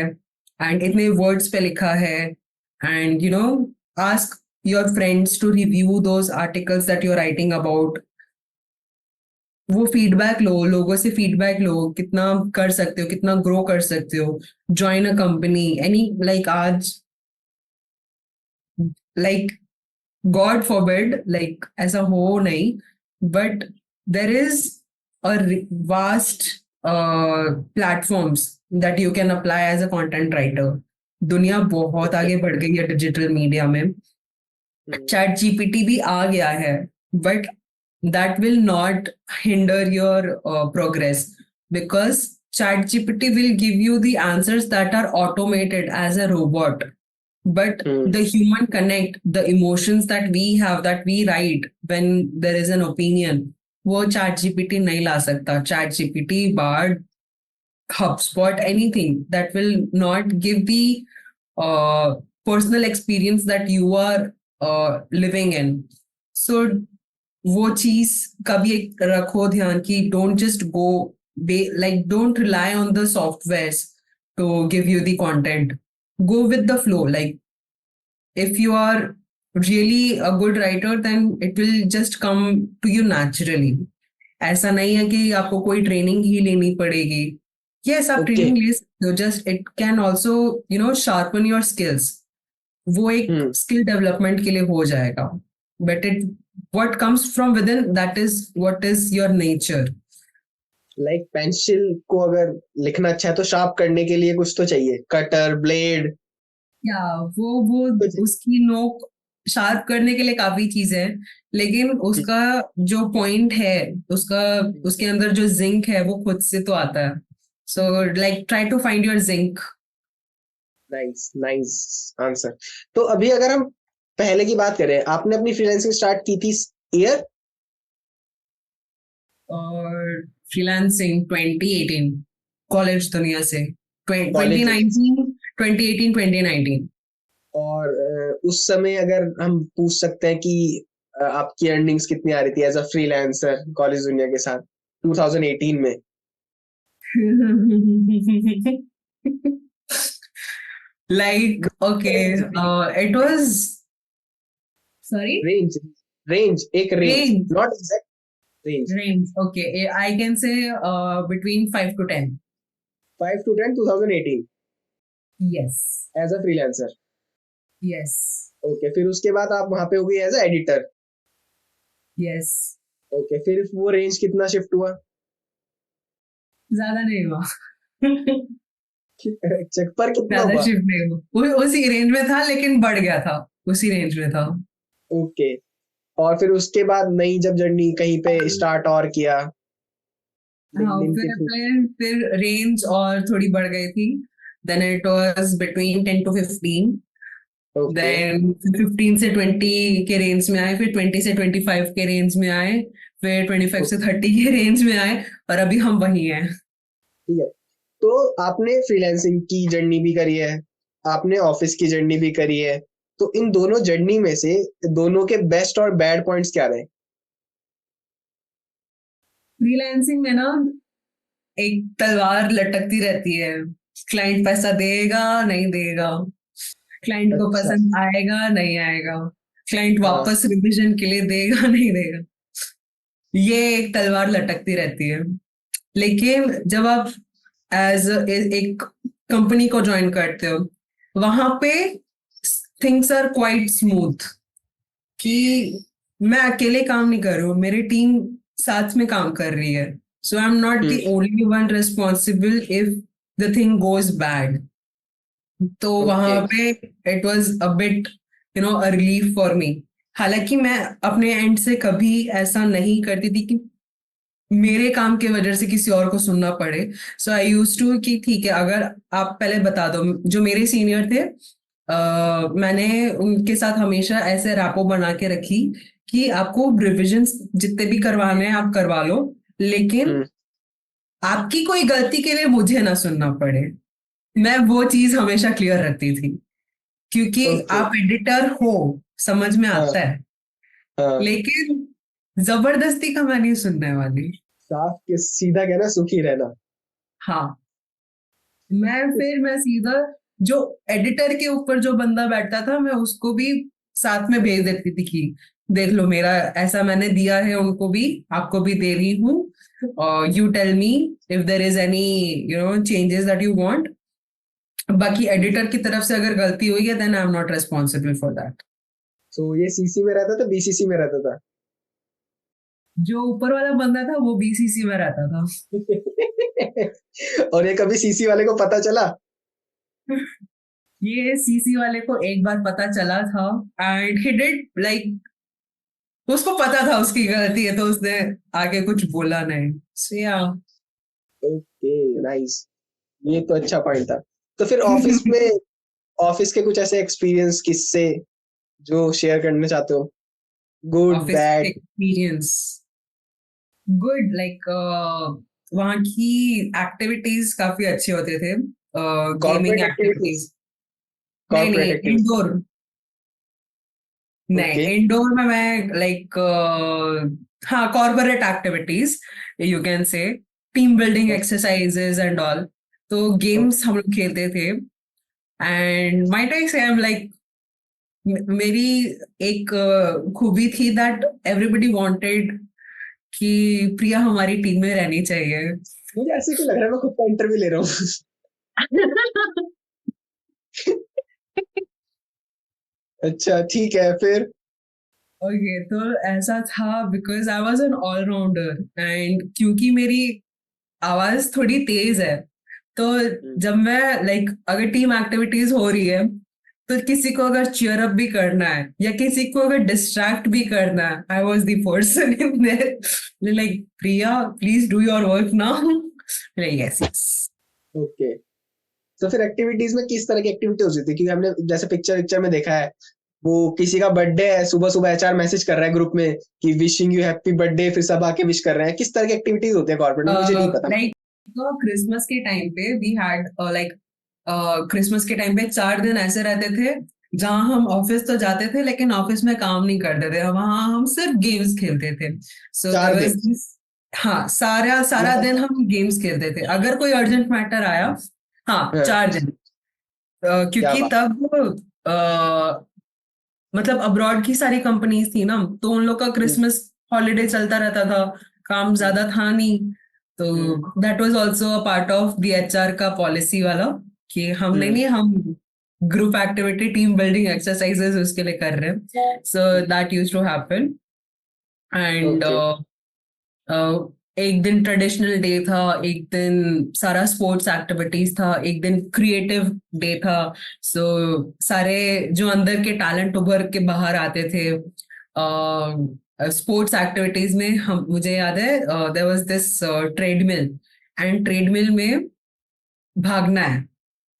एंड इतने वर्ड्स पे लिखा है, and ask your friends to review those articles that you are writing about. वो फीडबैक लो, लोगों से फीडबैक लो, कितना कर सकते हो, कितना ग्रो कर सकते हो। Join a company any, like आज, लाइक गॉड फॉरबिड, लाइक ऐसा हो नहीं, but there is a vast platforms that you can apply as a content writer. दुनिया बहुत आगे बढ़ गई है डिजिटल मीडिया में। चैट जीपीटी भी आ गया है, but that will not hinder your progress, because chat gpt will give you the answers that are automated as a robot, but the human connect, the emotions that we have, that we write when there is an opinion, वो chat gpt नहीं ला सकता। chat gpt, bard, hubspot, anything that will not give the personal experience that you are living in। so वो चीज का भी एक रखो ध्यान कि don't just go, like don't rely on the softwares to give you the content. Go with the flow, like if you are really a good writer then it will just come to you naturally। ऐसा नहीं है कि आपको कोई training ही लेनी पड़ेगी। Yes, आप okay. Training ले सकते हो, just it can also sharpen your skills. वो एक स्किल डेवलपमेंट के लिए हो जाएगा, but it what comes from within, that is what is your nature। Like pencil को अगर लिखना अच्छा है तो शार्प करने के लिए कुछ तो चाहिए, कटर, ब्लेड। या वो उसकी नोक शार्प करने के लिए काफी चीजें हैं, लेकिन उसका जो पॉइंट है, उसका उसके अंदर जो जिंक है वो खुद से तो आता है। So like try to find your zinc. Nice nice answer. तो अभी अगर हम पहले की बात करें, आपने अपनी फ्रीलांसिंग स्टार्ट की थी ईयर? और फ्रीलांसिंग 2018, कॉलेज दुनिया से कॉलेज। 2019, 2018, 2019। और उस समय अगर हम पूछ सकते हैं कि आपकी अर्निंग्स कितनी आ रही थी एज अ फ्रीलांसर कॉलेज दुनिया के साथ 2018 में? like okay, it was, sorry, range, range एक range, range, not exact range. range, okay, I can say between 5 to 10। 5 to 10 2018 yes, as a freelancer. yes, okay, फिर उसके बाद आप वहां पे हो गई as a editor. yes। Okay, फिर वो रेंज कितना शिफ्ट हुआ? ज्यादा नहीं हुआ। चेक पर कितना ज्यादा हुआ? शिफ्ट नहीं हुआ, उसी रेंज में था, लेकिन बढ़ गया था, उसी रेंज में था। ओके। और फिर उसके बाद नई जब जर्नी कहीं पे स्टार्ट और किया हाँ, लिंक्डइन के फिर थ्रू? फिर रेंज और थोड़ी बढ़ गई थी। Then it was between 10 to 15। Okay. Then 15 से 20 के रेंज में आए, फिर 20 से 25 के रेंज में आए, फिर 25 से 30 के रेंज में आए, और अभी हम वही हैं। ठीक है। तो आपने फ्रीलांसिंग की जर्नी भी करी है, आपने ऑफिस की जर्नी भी करी है, तो इन दोनों जर्नी में से दोनों के बेस्ट और बैड पॉइंट्स क्या रहे? फ्रीलांसिंग में ना एक तलवार लटकती रहती है। क्लाइंट पैसा देगा, नहीं देगा, क्लाइंट को अच्छा। पसंद आएगा, नहीं आएगा, क्लाइंट हाँ। वापस रिविजन के लिए देगा, नहीं देगा। ये एक तलवार लटकती रहती है। लेकिन जब आप एज एक कंपनी को ज्वाइन करते हो, वहां पे थिंग्स आर क्वाइट स्मूथ, कि मैं अकेले काम नहीं कर रही हूँ, मेरी टीम साथ में काम कर रही है। So I am not the only one responsible if the thing goes bad. तो ओके। वहां पे it was a bit a relief for me. हालांकि मैं अपने एंड से कभी ऐसा नहीं करती थी कि मेरे काम के वजह से किसी और को सुनना पड़े। सो आई यूज टू कि ठीक है, अगर आप पहले बता दो। जो मेरे सीनियर थे, मैंने उनके साथ हमेशा ऐसे रैपो बना के रखी कि आपको रिविजन जितने भी करवाने हैं आप करवा लो, लेकिन हम्म। आपकी कोई गलती के लिए मुझे ना सुनना पड़े। मैं वो चीज हमेशा क्लियर रखती थी, क्योंकि ओके। आप एडिटर हो, समझ में हाँ। आता है, हाँ। लेकिन जबरदस्ती का मैं नहीं सुनने वाली। साफ के सीधा कहना, सुखी रहना। हाँ, मैं सीधा जो एडिटर के ऊपर जो बंदा बैठता था, मैं उसको भी साथ में भेज देती थी कि देख लो मेरा ऐसा मैंने दिया है उनको भी, आपको भी दे रही हूँ, you tell me if there is any changes that you want. बाकी एडिटर की तरफ से अगर गलती हुई है then I am not responsible for that. तो ये सीसी में रहता था, बीसीसी में रहता था? जो ऊपर वाला बंदा था वो बीसीसी में रहता था। और ये कभी सीसी वाले को पता चला? ये सीसी वाले को एक बार पता चला था एंड ही डिड लाइक, उसको पता था उसकी गलती है तो उसने आगे कुछ बोला नहीं। So, yeah. Okay, nice. ये तो अच्छा पॉइंट था। तो फिर ऑफिस में, ऑफिस के कुछ ऐसे एक्सपीरियंस किस्से जो शेयर करना चाहते हो? Good, office bad? Experience good, like वहाँ की एक्टिविटीज काफी अच्छे होते थे, गेमिंग कॉर्पोरेट एक्टिविटीज? एक्टिविटीज। नहीं कॉर्पोरेट नहीं, एक्टिविटीज? इंडोर। नहीं, ओके। इंडोर में मैं लाइक हाँ corporate activities you can say, team building exercises and all. तो गेम्स हम लोग खेलते थे एंड माइट आई से आई एम लाइक, मेरी एक खूबी थी दैट एवरीबडी वांटेड कि प्रिया हमारी टीम में रहनी चाहिए। मुझे ऐसे क्यों लग रहा है मैं खुद का इंटरव्यू ले रहा हूँ? अच्छा, ठीक है, फिर? ओके, तो ऐसा था because I was an all rounder and क्योंकि मेरी आवाज थोड़ी तेज है, तो जब मैं लाइक अगर टीम एक्टिविटीज हो रही है तो किसी को अगर चीयर अप भी करना है या किसी को अगर डिस्ट्रैक्ट भी करना है, I was the person in their like, Priya please do your work now. Yes yes. Okay. तो फिर एक्टिविटीज में किस तरह की एक्टिविटी होती थी? क्योंकि हमने जैसे पिक्चर पिक्चर में देखा है, वो किसी का बर्थडे है, सुबह सुबह एचआर मैसेज कर रहा है ग्रुप में कि विशिंग यू हैप्पी बर्थडे, फिर सब आके विश कर रहे हैं। किस तरह की एक्टिविटीज होती है कॉर्पोरेट में, मुझे नहीं पता। लाइक क्रिसमस के टाइम पे वी हैड लाइक, क्रिसमस के टाइम पे 4 दिन ऐसे रहते थे जहां हम ऑफिस तो जाते थे लेकिन ऑफिस में काम नहीं करते थे, वहां हम सिर्फ गेम्स खेलते थे। सो देयर 4 वाज दिन? दिस, हाँ सारा सारा मतलब? दिन हम गेम्स खेलते थे अगर कोई अर्जेंट मैटर आया। हाँ हाँ, 4 दिन। क्या क्योंकि बात। तब मतलब अब्रॉड की सारी कंपनीज थी ना, तो उन लोग का हम्म, क्रिसमस हॉलीडे चलता रहता था, काम हम्म, ज्यादा था नहीं। हम्म, तो that was also a part of the HR का पॉलिसी वाला कि हम नहीं हम्म, नहीं हम group activity team building exercises उसके लिए कर रहे हैं। So that used to happen and okay. एक दिन ट्रेडिशनल डे था, एक दिन सारा स्पोर्ट्स एक्टिविटीज था, एक दिन क्रिएटिव डे था। सो सारे जो अंदर के टैलेंट उभर के बाहर आते थे स्पोर्ट्स एक्टिविटीज में, हम मुझे याद है there was this treadmill and treadmill में भागना है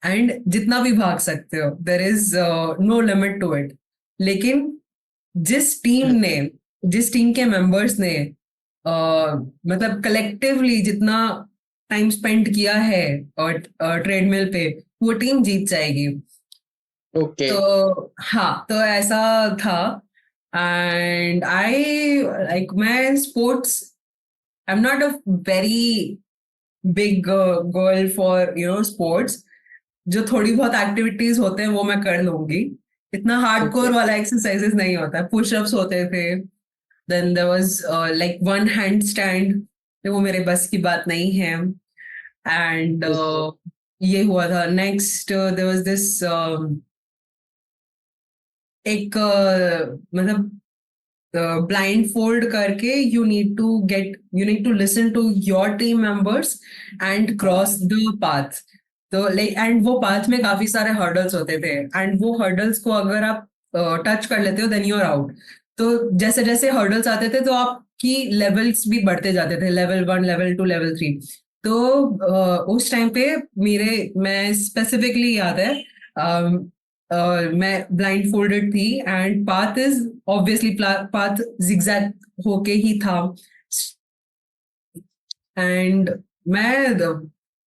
एंड जितना भी भाग सकते हो, there is no limit to it. लेकिन जिस टीम हम्म, ने जिस टीम के मेंबर्स ने मतलब कलेक्टिवली जितना टाइम स्पेंड किया है और ट्रेडमिल पे, वो टीम जीत जाएगी। ओके। तो हाँ, तो ऐसा था एंड आई लाइक मैं sports, I am not a very big girl for sports. जो थोड़ी बहुत एक्टिविटीज होते हैं वो मैं कर लूंगी, इतना ओके। हार्डकोर वाला एक्सरसाइजेस नहीं होता है। पुशअप्स होते थे, then there was like one handstand, वो मेरे बस की बात नहीं है एंड ओके। ये हुआ था। नेक्स्ट देयर वाज दिस एक मतलब ब्लाइंड फोल्ड करके you need to listen to your team members and हाँ। Cross the path. तो लाइक एंड वो पाथ में काफी सारे हर्डल्स होते थे एंड वो हर्डल्स को अगर आप टच कर लेते हो देन यू आर आउट। तो जैसे जैसे हर्डल्स आते थे तो आपकी लेवल्स भी बढ़ते जाते थे, लेवल 1 लेवल 2 लेवल 3। तो उस टाइम पे मैं स्पेसिफिकली याद है मैं ब्लाइंड फोल्डेड थी and path is obviously path zigzag होके ही था एंड मैं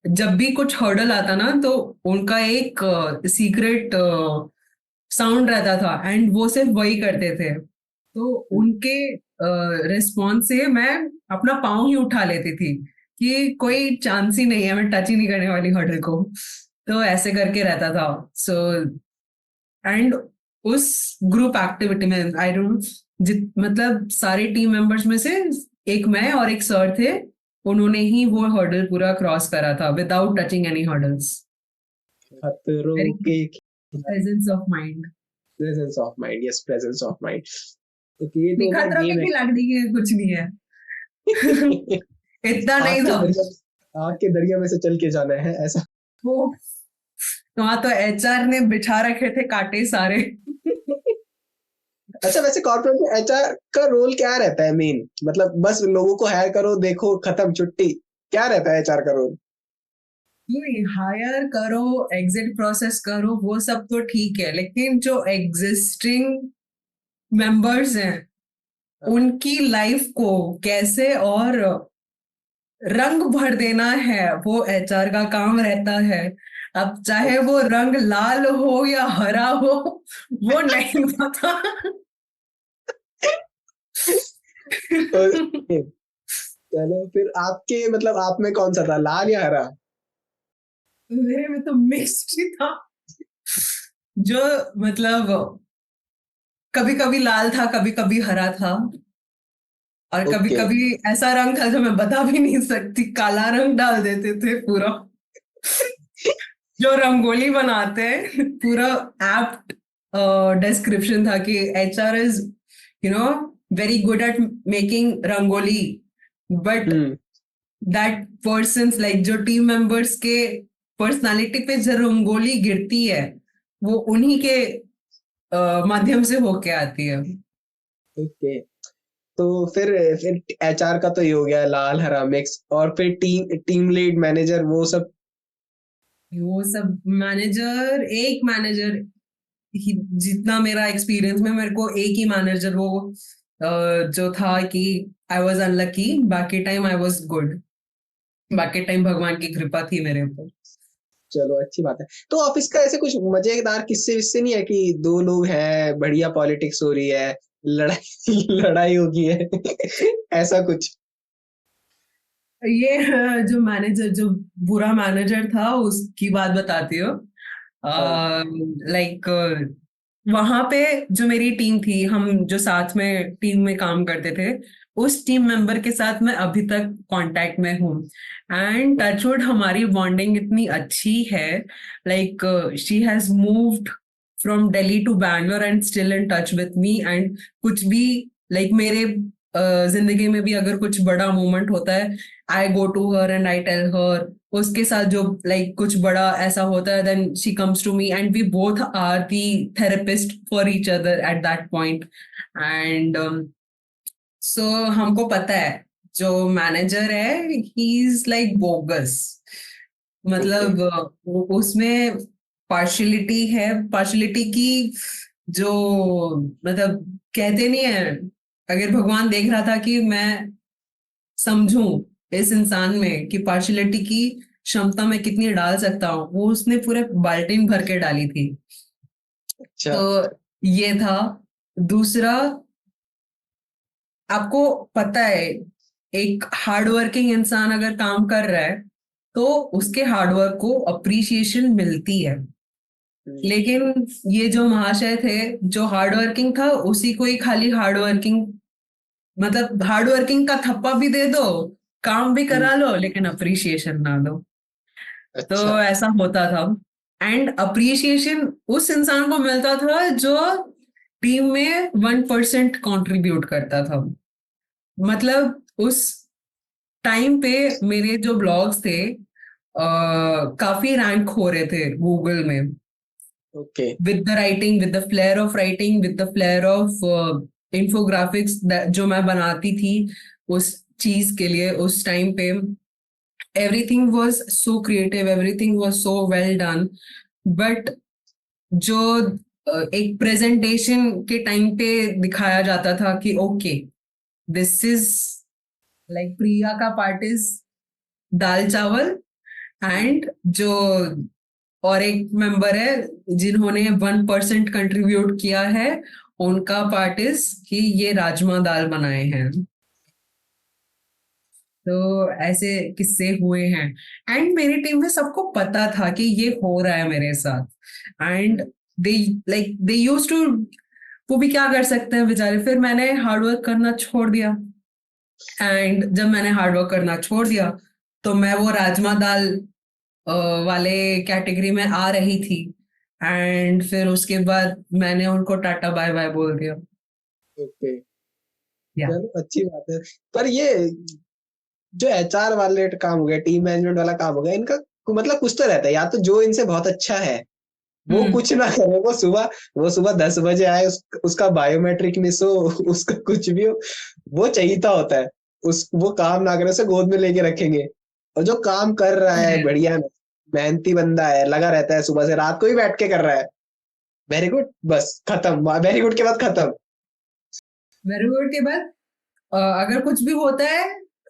जब भी कुछ हर्डल आता ना तो उनका एक सीक्रेट साउंड रहता था एंड वो सिर्फ वही करते थे। तो उनके रिस्पॉन्स से मैं अपना पाँव ही उठा लेती थी कि कोई चांस ही नहीं है, मैं टच ही नहीं करने वाली हर्डल को। तो ऐसे करके रहता था. सो एंड उस ग्रुप एक्टिविटी में आई डोंट, मतलब सारे टीम मेंबर्स में से एक मैं और एक सर थे, उन्होंने ही वो हर्डल पूरा क्रॉस करा था विदाउट टचिंग एनी हर्डल्स. खतरों वेरी के presence of mind. Presence of mind, yes presence of mind. Okay, ये तो हो गया खतरों के गेम खिलाड़ी के कुछ नहीं है. है. इतना आग नहीं के था दरिया, आग के दरिया में से चल के जाना है ऐसा. वो. वहां तो एचआर ने बिछा रखे थे कांटे सारे. अच्छा, वैसे कॉर्पोरेट में एचआर का रोल क्या रहता है मेन? मतलब बस लोगों को हायर करो, देखो खत्म छुट्टी, क्या रहता है एचआर का रोल? नहीं, हायर करो, एग्जिट प्रोसेस करो, वो सब तो ठीक है, लेकिन जो एग्जिस्टिंग मेंबर्स हैं उनकी लाइफ को कैसे और रंग भर देना है, वो एचआर का काम रहता है. अब चाहे वो रंग लाल हो या हरा हो, वो नहीं पता. ओके, चलो फिर आपके मतलब आप में कौन सा था, लाल या हरा? मेरे में तो मिक्स्ड ही था. जो मतलब कभी कभी लाल था, कभी कभी हरा था, और कभी ओके. कभी ऐसा रंग था जो मैं बता भी नहीं सकती, काला रंग डाल देते थे पूरा. जो रंगोली बनाते हैं, पूरा एप्ट डिस्क्रिप्शन था कि HR is you know very good at making rangoli, but hmm. That person like जो टीम मेंबर्स के पर्सनालिटी पे जो रंगोली गिरती है, वो उन्हीं के माध्यम से होके आती है. ओके, तो फिर एचआर का तो ये हो गया लाल हरा मिक्स, और फिर टीम टीम लीड मैनेजर वो सब. वो सब मैनेजर, एक मैनेजर जितना मेरा एक्सपीरियंस में, मेरे को एक ही मैनेजर वो जो था कि आई वॉज अनलकी, बाकी टाइम आई वॉज गुड. बाकी टाइम भगवान की कृपा थी मेरे ऊपर. चलो अच्छी बात है. तो ऑफिस का ऐसे कुछ मजेदार किस्से विस्से नहीं है कि दो लोग हैं, बढ़िया पॉलिटिक्स हो रही है, लड़ाई लड़ाई होगी है ऐसा कुछ? ये जो मैनेजर, जो बुरा मैनेजर था, उसकी बात बताती हूँ. हाँ. लाइक वहां पे जो मेरी टीम थी, हम जो साथ में टीम में काम करते थे, उस टीम मेंबर के साथ मैं अभी तक कांटेक्ट में हूँ. एंड टचवुड हमारी बॉन्डिंग इतनी अच्छी है. Like she has moved from Delhi to Bangalore and still in touch with me. And कुछ भी लाइक मेरे जिंदगी में भी अगर कुछ बड़ा मोमेंट होता है, I go to her and I tell her. उसके साथ जो लाइक कुछ बड़ा ऐसा होता है, then she comes to me and we both are the therapist for each other at that point. And so हमको पता है जो मैनेजर है, he is like bogus. Okay. मतलब उसमें पार्शियलिटी है, पार्शियलिटी की जो, मतलब कहते नहीं है, अगर भगवान देख रहा था कि मैं समझूं इस इंसान में कि पार्शियलिटी की क्षमता मैं कितनी डाल सकता हूँ, वो उसने पूरे बाल्टीन भर के डाली थी. अच्छा. तो ये था. दूसरा, आपको पता है, एक हार्डवर्किंग इंसान अगर काम कर रहा है तो उसके हार्डवर्क को अप्रिसिएशन मिलती है. लेकिन ये जो महाशय थे, जो हार्डवर्किंग था उसी को ही खाली हार्डवर्किंग, मतलब हार्डवर्किंग का थप्पा भी दे दो, काम भी हम्म. करा लो, लेकिन अप्रिसिएशन ना दो. तो अच्छा. ऐसा होता था. एंड अप्रिसिएशन उस इंसान को मिलता था जो टीम में 1% कंट्रीब्यूट करता था. मतलब उस टाइम पे मेरे जो ब्लॉग्स थे काफी रैंक हो रहे थे गूगल में, okay. With the writing, with the flair of writing, with the flair of infographics जो मैं बनाती थी उस चीज के लिए उस टाइम पे. Everything was so creative, everything was so well done. But जो एक प्रेजेंटेशन के टाइम पे दिखाया जाता था कि ओके, दिस इज लाइक प्रिया का पार्ट इज दाल चावल, एंड जो और एक मेंबर है जिन्होंने 1% कंट्रीब्यूट किया है, उनका पार्ट इज कि ये राजमा दाल बनाए हैं. तो ऐसे किस्से हुए हैं। एंड मेरी टीम में सबको पता था कि ये हो रहा है मेरे साथ। And they they use to, वो भी क्या कर सकते हैं बेचारे। फिर मैंने हार्डवर्क करना छोड़ दिया। एंड जब मैंने हार्डवर्क करना छोड़ दिया तो मैं वो राजमा दाल अ, वाले कैटेगरी में आ रही थी। एंड फिर उसके बाद मैंने उनको टाटा बाय बाय बोल दिया। ओके, या चलो अच्छी बात है। पर ये जो एचआर वाले काम हो गया, टीम मैनेजमेंट वाला काम हो गया, इनका मतलब कुछ तो रहता है, या तो जो इनसे बहुत अच्छा है वो कुछ ना करे, वो सुबह 10 बजे आए, उसका बायोमेट्रिक मिस हो, उसका कुछ भी हो, वो चाहिए होता है। वो काम ना करे, उसे गोद में लेके रखेंगे। और जो काम कर रहा है बढ़िया, मेहनती बंदा है, लगा रहता है, सुबह से रात को ही बैठ के कर रहा है, वेरी गुड, बस खत्म, वेरी गुड के बाद खत्म। वेरी गुड के बाद अगर कुछ भी होता है,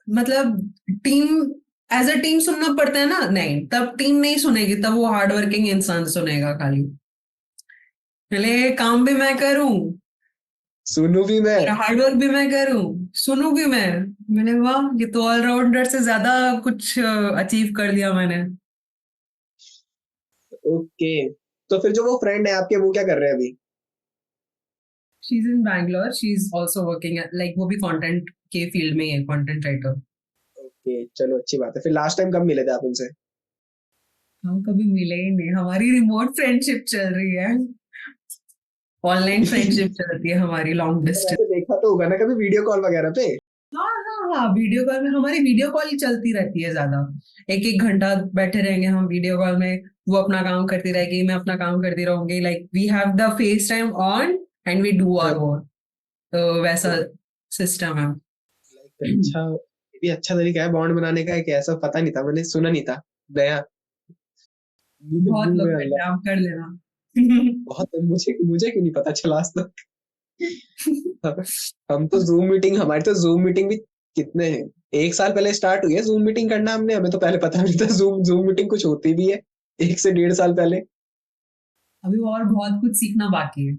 मतलब टीम, एज अ टीम सुनना पड़ता है ना, नहीं तब टीम नहीं सुनेगी, तब वो हार्ड वर्किंग इंसान सुनेगा खाली। पहले काम भी मैं करूं, सुनू भी मैं। हार्डवर्क भी मैं करूं, सुनू भी मैं। मैंने वाह, ये तो ऑलराउंडर से ज्यादा कुछ अचीव कर लिया मैंने। ओके, तो फिर जो वो फ्रेंड है आपके, वो क्या कर रहे हैं अभी? She is in Bangalore, she is also working, like वो भी कंटेंट के फील्ड में है, कंटेंट राइटर। ओके, चलो अच्छी बात है। फिर लास्ट टाइम कब मिले थे आप उनसे? हम कभी मिले ही नहीं, हमारी रिमोट फ्रेंडशिप चल रही है, ऑनलाइन फ्रेंडशिप चलती है हमारी, लॉन्ग मतलब डिस्टेंस। ऐसे देखा तो होगा ना कभी वीडियो कॉल वगैरह पे? हाँ हाँ हाँ, वीडियो कॉल में, हमारी वीडियो कॉल ही चलती रहती है ज्यादा। एक एक घंटा बैठे रहेंगे हम वीडियो कॉल में, वो अपना काम करती रहेगी, मैं अपना काम करती रहूंगी, like we have the face time on and we do our work. तो वैसा सिस्टम है। लाइक अच्छा, ये भी अच्छा तरीका है बॉन्ड बनाने का, एक ऐसा पता नहीं था, मैंने सुना नहीं था, नया। बहुत मुंह लोग में आ करते गया। हैं, आप कर लेना। बहुत, मुझे मुझे क्यों नहीं पता चला आज तक। हम तो जूम मीटिंग, हमारी तो जूम मीटिंग भी कितने 1 साल पहले स्टार्ट हुई है जूम मीटिंग करना हमने, हमें तो पहले पता नहीं था जूम जूम मीटिंग कुछ होती भी है, 1 से 1.5 साल पहले। अभी और बहुत कुछ सीखना बाकी है।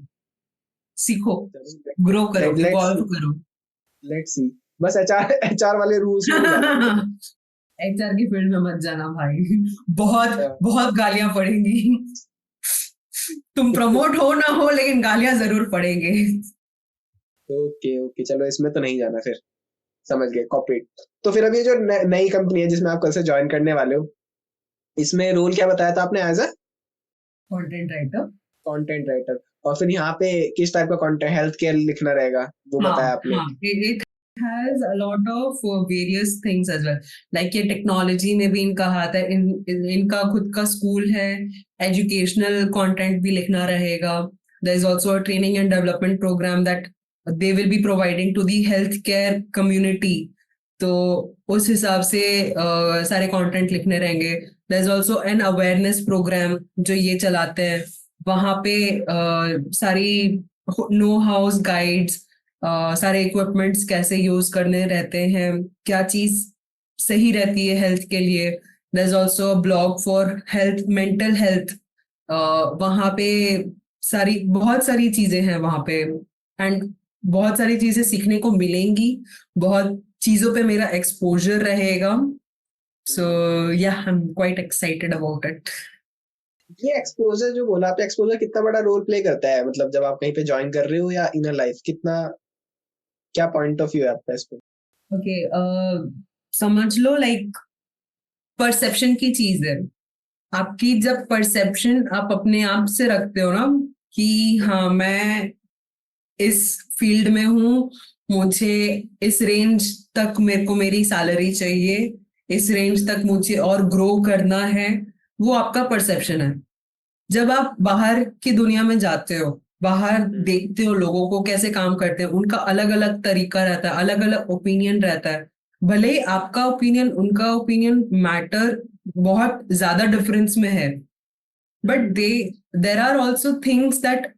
सीखो, ग्रो करो, लेट्स इवॉल्व सी, करो। Let's see. बस एचआर एचआर वाले रूल्स में नहीं जाना मुझे। एचआर की फील्ड में मत जाना भाई, बहुत बहुत गालियां पड़ेंगी। तुम प्रमोट हो ना हो, लेकिन गालियां जरूर पड़ेंगे। ओके ओके, चलो इसमें तो नहीं जाना फिर, समझ गए, कॉर्पोरेट। तो फिर अभी ये जो नई कंपनी है जिसमें आप कल से ज्वाइन करने वाले हो, इसमें रोल क्या बताया था आपने? As a content writer. Content writer. और फिर यहाँ पे किस टाइप का कंटेंट, हेल्थ केयर लिखना रहेगा, वो हाँ बताया आपने? हाँ, it has a lot of various things as well. Like ये टेक्नोलॉजी में भी इनका हाथ है, इनका खुद का स्कूल है, एजुकेशनल कंटेंट भी लिखना रहेगा। There is also a training and development program that they will be providing to the healthcare community. तो उस हिसाब से सारे कंटेंट लिखने रहेंगे। There is also an awareness program जो ये चलाते हैं, वहाँ पे सारी नो हाउस गाइड्स, सारे इक्विपमेंट्स कैसे यूज करने रहते हैं, क्या चीज सही रहती है हेल्थ के लिए। There is also a blog for health, mental health. वहाँ पे सारी बहुत सारी चीजें हैं वहाँ पे। एंड बहुत सारी चीजें सीखने को मिलेंगी, बहुत चीजों पे मेरा एक्सपोजर रहेगा। सो या I am quite excited about it. ये एक्सपोजर जो बोला आपने, एक्सपोजर कितना बड़ा रोल प्ले करता है, मतलब जब आप कहीं पे ज्वाइन कर रहे हो या इन लाइफ, कितना, क्या पॉइंट ऑफ व्यू है आपका इस पे? ओके, समझ लो लाइक परसेप्शन की चीज है। आपकी जब परसेप्शन आप अपने आप से रखते हो ना, कि हाँ मैं इस फील्ड में हूँ, मुझे इस रेंज तक मेरे को मेरी सैलरी चाहिए, इस रेंज तक मुझे और ग्रो करना है, वो आपका परसेप्शन है। जब आप बाहर की दुनिया में जाते हो, बाहर देखते हो लोगों को कैसे काम करते हैं, उनका अलग अलग तरीका रहता है, अलग अलग ओपिनियन रहता है। भले ही आपका ओपिनियन उनका ओपिनियन मैटर बहुत ज्यादा डिफरेंस में है, but there are also things that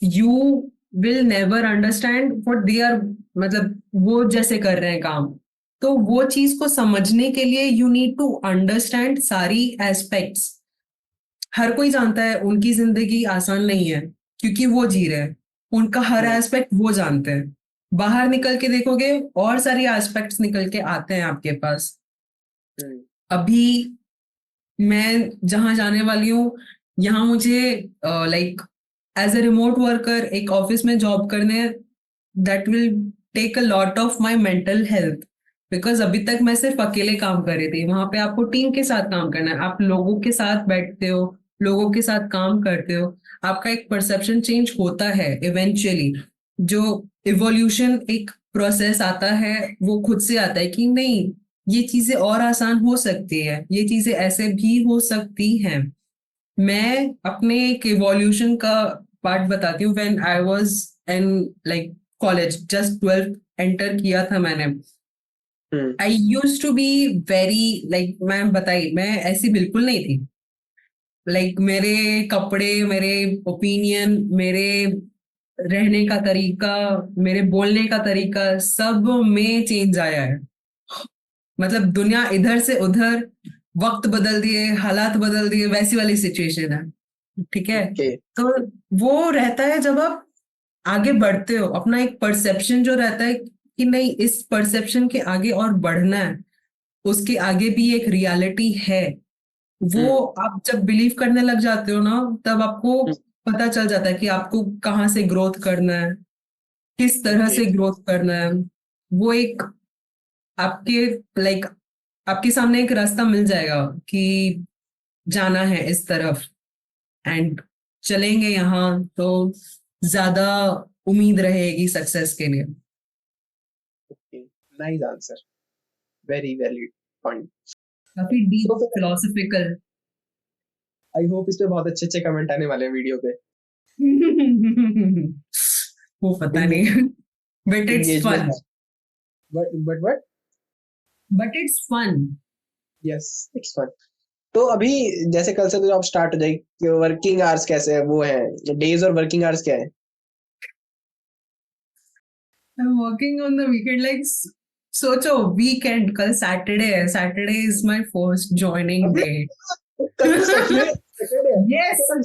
you will never understand what they are, मतलब वो जैसे कर रहे हैं काम। तो वो चीज को समझने के लिए यू नीड टू अंडरस्टैंड सारी एस्पेक्ट्स। हर कोई जानता है उनकी जिंदगी आसान नहीं है, क्योंकि वो जी रहे हैं, उनका हर एस्पेक्ट वो जानते हैं। बाहर निकल के देखोगे और सारी एस्पेक्ट्स निकल के आते हैं आपके पास। अभी मैं जहां जाने वाली हूँ, यहाँ मुझे like as a remote worker एक ऑफिस में जॉब करने, that will take a lot of my mental health, because अभी तक मैं सिर्फ अकेले काम कर रही थी। वहां पे आपको टीम के साथ काम करना है, आप लोगों के साथ बैठते हो, लोगों के साथ काम करते हो, आपका एक परसेप्शन चेंज होता है इवेंचुअली। जो इवोल्यूशन एक प्रोसेस आता है वो खुद से आता है कि नहीं, ये चीजें और आसान हो सकती है, ये चीजें ऐसे भी हो सकती हैं। मैं अपने एक इवोल्यूशन का पार्ट बताती हूँ। When I was in like college, just 12th enter किया था मैंने। I use to be very like, मैं बताई, मैं ऐसी बिल्कुल नहीं थी। लाइक मेरे कपड़े, मेरे ओपिनियन, मेरे रहने का तरीका, मेरे बोलने का तरीका, सब में चेंज आया है। मतलब दुनिया इधर से उधर, वक्त बदल दिए, हालात बदल दिए, वैसी वाली सिचुएशन है। ठीक है। ओके। तो वो रहता है जब आप आगे बढ़ते हो, अपना एक परसेप्शन जो रहता है कि नहीं, इस परसेप्शन के आगे और बढ़ना है, उसके आगे भी एक रियलिटी है। वो आप जब बिलीव करने लग जाते हो ना, तब आपको पता चल जाता है कि आपको कहाँ से ग्रोथ करना है, किस तरह ओके। से ग्रोथ करना है। वो एक आपके लाइक आपके सामने एक रास्ता मिल जाएगा कि जाना है इस तरफ, एंड चलेंगे यहाँ तो ज्यादा उम्मीद रहेगी सक्सेस के लिए। Nice answer, very valid point. काफी तो डीप फिर फिलोसफिकल। आई होप इस पे बहुत अच्छे अच्छे कमेंट आने वाले हैं वीडियो पे। वो पता नहीं, बट इट्स एंगेजमेंट फन। है। But but it's fun. Yes, it's fun. तो अभी जैसे कल से तो जॉब स्टार्ट हो जाएगी, वर्किंग आवर्स कैसे है, वो है डेज और वर्किंग आवर्स क्या है? I am working on the weekend, like सोचो, वीकेंड, कल सैटरडे है, Saturday is my first joining अबे, डे। कल तो सैटरडे है, यस। तो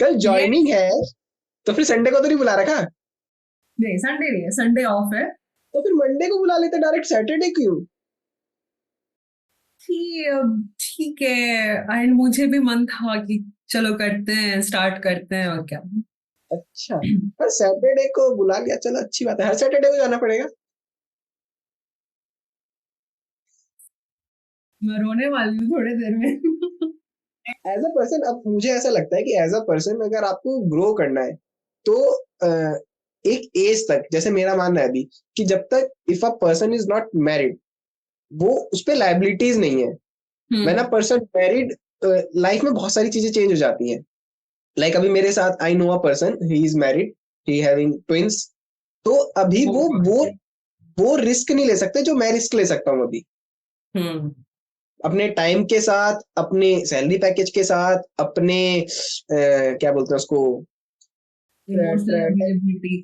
कल यस। ज्वाइनिंग है, तो फिर संडे को तो नहीं बुला रखा? नहीं, संडे नहीं है, संडे ऑफ है। तो फिर मंडे को बुला लेते, डायरेक्ट सैटरडे क्यों? ठीक है, एंड मुझे भी मन था कि चलो करते हैं, स्टार्ट करते हैं, और क्या। अच्छा, पर सैटरडे को बुला लिया, चलो अच्छी बात है, हर सैटरडे को जाना पड़ेगा? मैं रोने वाली हूँ थोड़ी देर में। एज अ पर्सन, अब मुझे ऐसा लगता है कि एज अ पर्सन अगर आपको ग्रो करना है तो एक एज तक, जैसे मेरा मानना है अभी, कि जब तक if a person is not married, वो उस पर लाइबिलिटीज नहीं है। When a person married, life में बहुत सारी चीजें चेंज हो जाती हैं। लाइक अभी मेरे साथ I know a person, he is married, he having twins. तो अभी वो रिस्क नहीं ले सकते जो मैं रिस्क ले सकता हूँ अभी, हम्म। अपने टाइम के साथ, अपने सैलरी पैकेज के साथ, अपने क्या बोलते हैं उसको, इमोशनल अवेलेबिलिटी।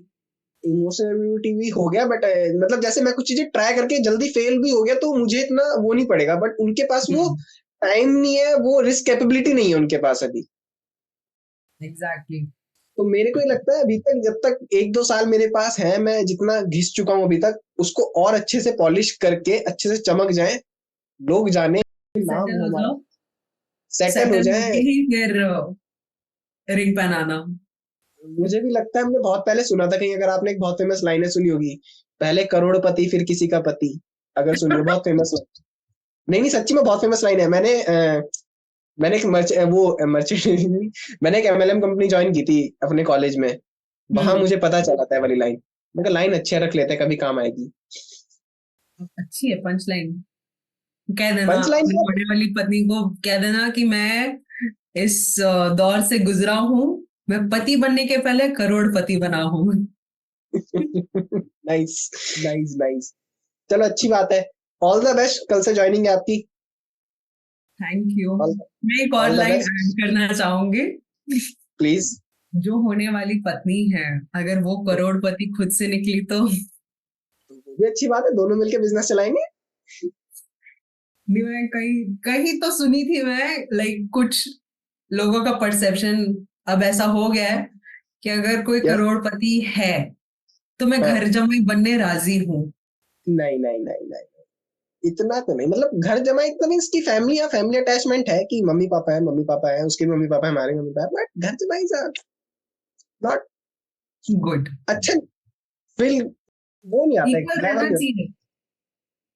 इमोशनलिटी भी हो गया, बट मतलब जैसे मैं कुछ चीजें ट्राई करके जल्दी फेल भी हो गया तो मुझे इतना वो नहीं पड़ेगा, बट उनके पास वो टाइम नहीं है, वो रिस्क कैपेबिलिटी नहीं है उनके पास अभी। एग्जैक्टली। तो मेरे को ही लगता है अभी तक, जब तक 1-2 साल मेरे पास है, मैं जितना घिस चुका हूँ अभी तक, उसको और अच्छे से पॉलिश करके अच्छे से चमक जाए, लोग जाने, नाम सेटल हो हो हमारा, जाओ, सेटल हो सेटल जाए। होके ही फिर रिंग पहनाना। मुझे भी लगता है, हमने बहुत पहले सुना था कहीं, अगर आपने एक बहुत फेमस लाइनें सुनी होगी, पहले करोड़पति फिर किसी का पति, अगर सुन रहे हो, बहुत फेमस। नहीं नहीं, सच्ची में बहुत फेमस लाइन है। मैंने एक मर्चेंट मैंने एक एमएलएम कंपनी ज्वाइन की थी अपने कॉलेज में, वहां हम्म। मुझे पता चला था ये वाली लाइन। मैं कहा लाइन अच्छी है, रख लेते हैं, कभी काम आएगी। अच्छी है पंच लाइन। कह देना पंच लाइन अपनी होने वाली पत्नी को, कह देना कि मैं इस दौर से गुजरा हूँ, मैं पति बनने के पहले करोड़पति बना हूँ। Nice, nice, nice. चलो अच्छी बात है। ऑल द बेस्ट, कल से ज्वाइनिंग है आपकी। Thank you. ऑल मैं एक और all the line best, add करना चाहूंगी। प्लीज। जो होने वाली पत्नी है, अगर वो करोड़पति खुद से निकली तो। वो भी अच्छी बात है, दोनों मिलकर बिजनेस चलाएंगे। नहीं, मैं कहीं कहीं तो सुनी थी मैं, लाइक कुछ लोगों का परसेप्शन अब ऐसा हो गया है कि अगर कोई यस। करोड़पति है तो मैं हाँ। घर जमाई बनने राजी हूँ। नहीं नहीं नहीं नहीं, इतना तो नहीं, मतलब घर जमाई तो मीन्स की फैमिली या फैमिली अटैचमेंट है कि मम्मी पापा है, उसके भी मम्मी पापा है, हमारे मम्मी पापा है, बट घर जमाई नॉट गुड। अच्छा फील, वो नहीं आता इक्वल रहना लेवल, चाहिए,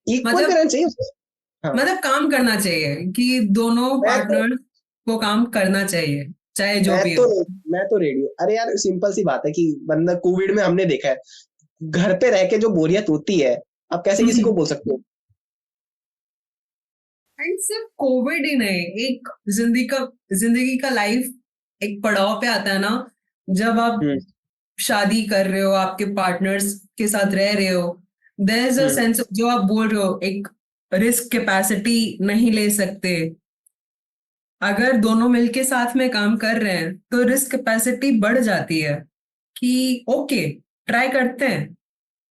इक्वल मतलब करना चाहिए उसको। हाँ, मतलब काम करना चाहिए कि दोनों मैं तो पार्टनर को काम करना चाहिए, चाहे जो मैं भी तो हो। मैं तो रेडियो, अरे यार सिंपल सी बात है कि बंदा कोविड में हमने देखा है, घर पे रह के जो बोरियत होती है, आप कैसे किसी को बोल सकते हो। एंड सिर्फ कोविड ही नहीं, एक जिंदगी का लाइफ एक पड़ाव पे आता है ना, जब आप हम्म शादी कर रहे हो, आपके पार्टनर्स के साथ रह रहे हो, there is a hmm sense, जो आप बोल रहे हो, एक रिस्क कैपेसिटी नहीं ले सकते। अगर दोनों मिलके साथ में काम कर रहे हैं तो रिस्क कैपेसिटी बढ़ जाती है कि ओके, ट्राई करते हैं,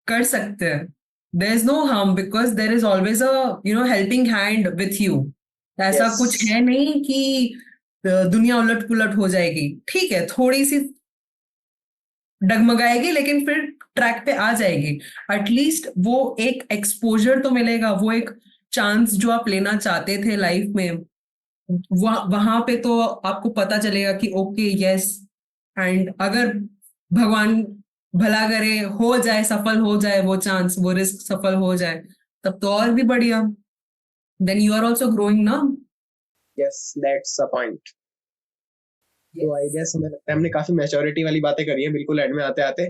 कर सकते हैं। There is no harm because there is always a helping hand with you. ऐसा यस कुछ है नहीं कि दुनिया उलट पुलट हो जाएगी। ठीक है, थोड़ी सी डगमगाएगी लेकिन फिर ट्रैक पे आ जाएगी। एटलीस्ट वो एक एक्सपोजर तो मिलेगा, वो एक चांस जो आप लेना चाहते थे लाइफ में, वहां पे तो आपको पता चलेगा कि ओके, यस। एंड अगर भगवान भला करे, हो जाए, सफल हो जाए वो चांस, वो रिस्क सफल हो जाए, तब तो और भी बढ़िया। Then you are also growing ना। Yes, that's a point. तो आई यस। गेस हमें लगता है हमने काफी मैच्योरिटी वाली बातें करी है बिल्कुल एंड में आते आते।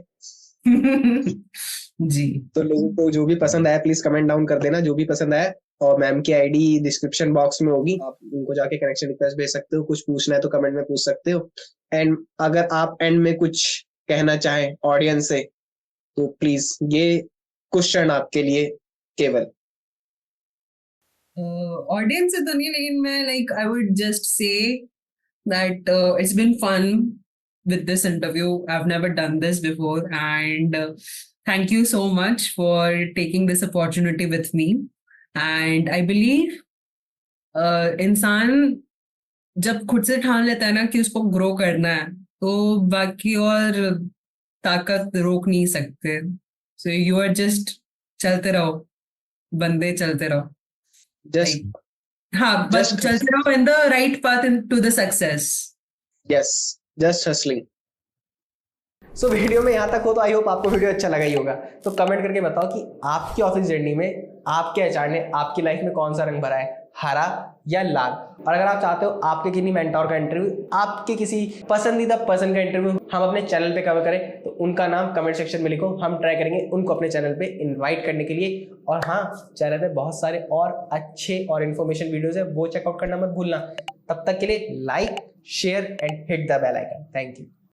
जी। तो लोगों को जो भी पसंद आया प्लीज कमेंट डाउन कर देना, जो भी पसंद आया। और मैम की आईडी डिस्क्रिप्शन बॉक्स में होगी, आप उनको जाके कनेक्शन रिक्वेस्ट भेज सकते हो, कुछ पूछना है तो कमेंट में पूछ सकते हो। एंड अगर आप एंड में कुछ कहना चाहें ऑडियंस से, तो प्लीज ये क्वेश्चन आपके लिए केवल। ऑडियंस से तो नहीं, लेकिन मैं like I would just say that it's been fun with this interview. I've never done this before, and thank you so much for taking this opportunity with me. And I believe इंसान जब खुद से ठान लेता है ना कि उसको ग्रो करना है, तो बाकी और ताकत रोक नहीं सकते। सो यू आर जस्ट चलते रहो, बंदे चलते रहो। जस्ट लाइक हाँ, बस जस्ट चलते रहो in the right path into the success. Yes, just hustling. So video में यहाँ तक हो तो आई होप आपको वीडियो अच्छा लगा ही होगा। तो कमेंट करके बताओ कि आपकी ऑफिस जर्नी में आपके एचआर ने आपकी लाइफ में कौन सा रंग भरा है, हरा या लाल। और अगर आप चाहते हो आपके किसी मेंटोर का इंटरव्यू, आपके किसी पसंदीदा पर्सन का इंटरव्यू हम अपने चैनल पे कवर करें, तो उनका नाम कमेंट सेक्शन में लिखो, हम ट्राई करेंगे उनको अपने चैनल पे इन्वाइट करने के लिए। और हाँ, चैनल पे बहुत सारे और अच्छे और इन्फॉर्मेशन वीडियोज है, वो चेकआउट करना मत भूलना। तब तक के लिए like, share and hit the bell icon. Thank you.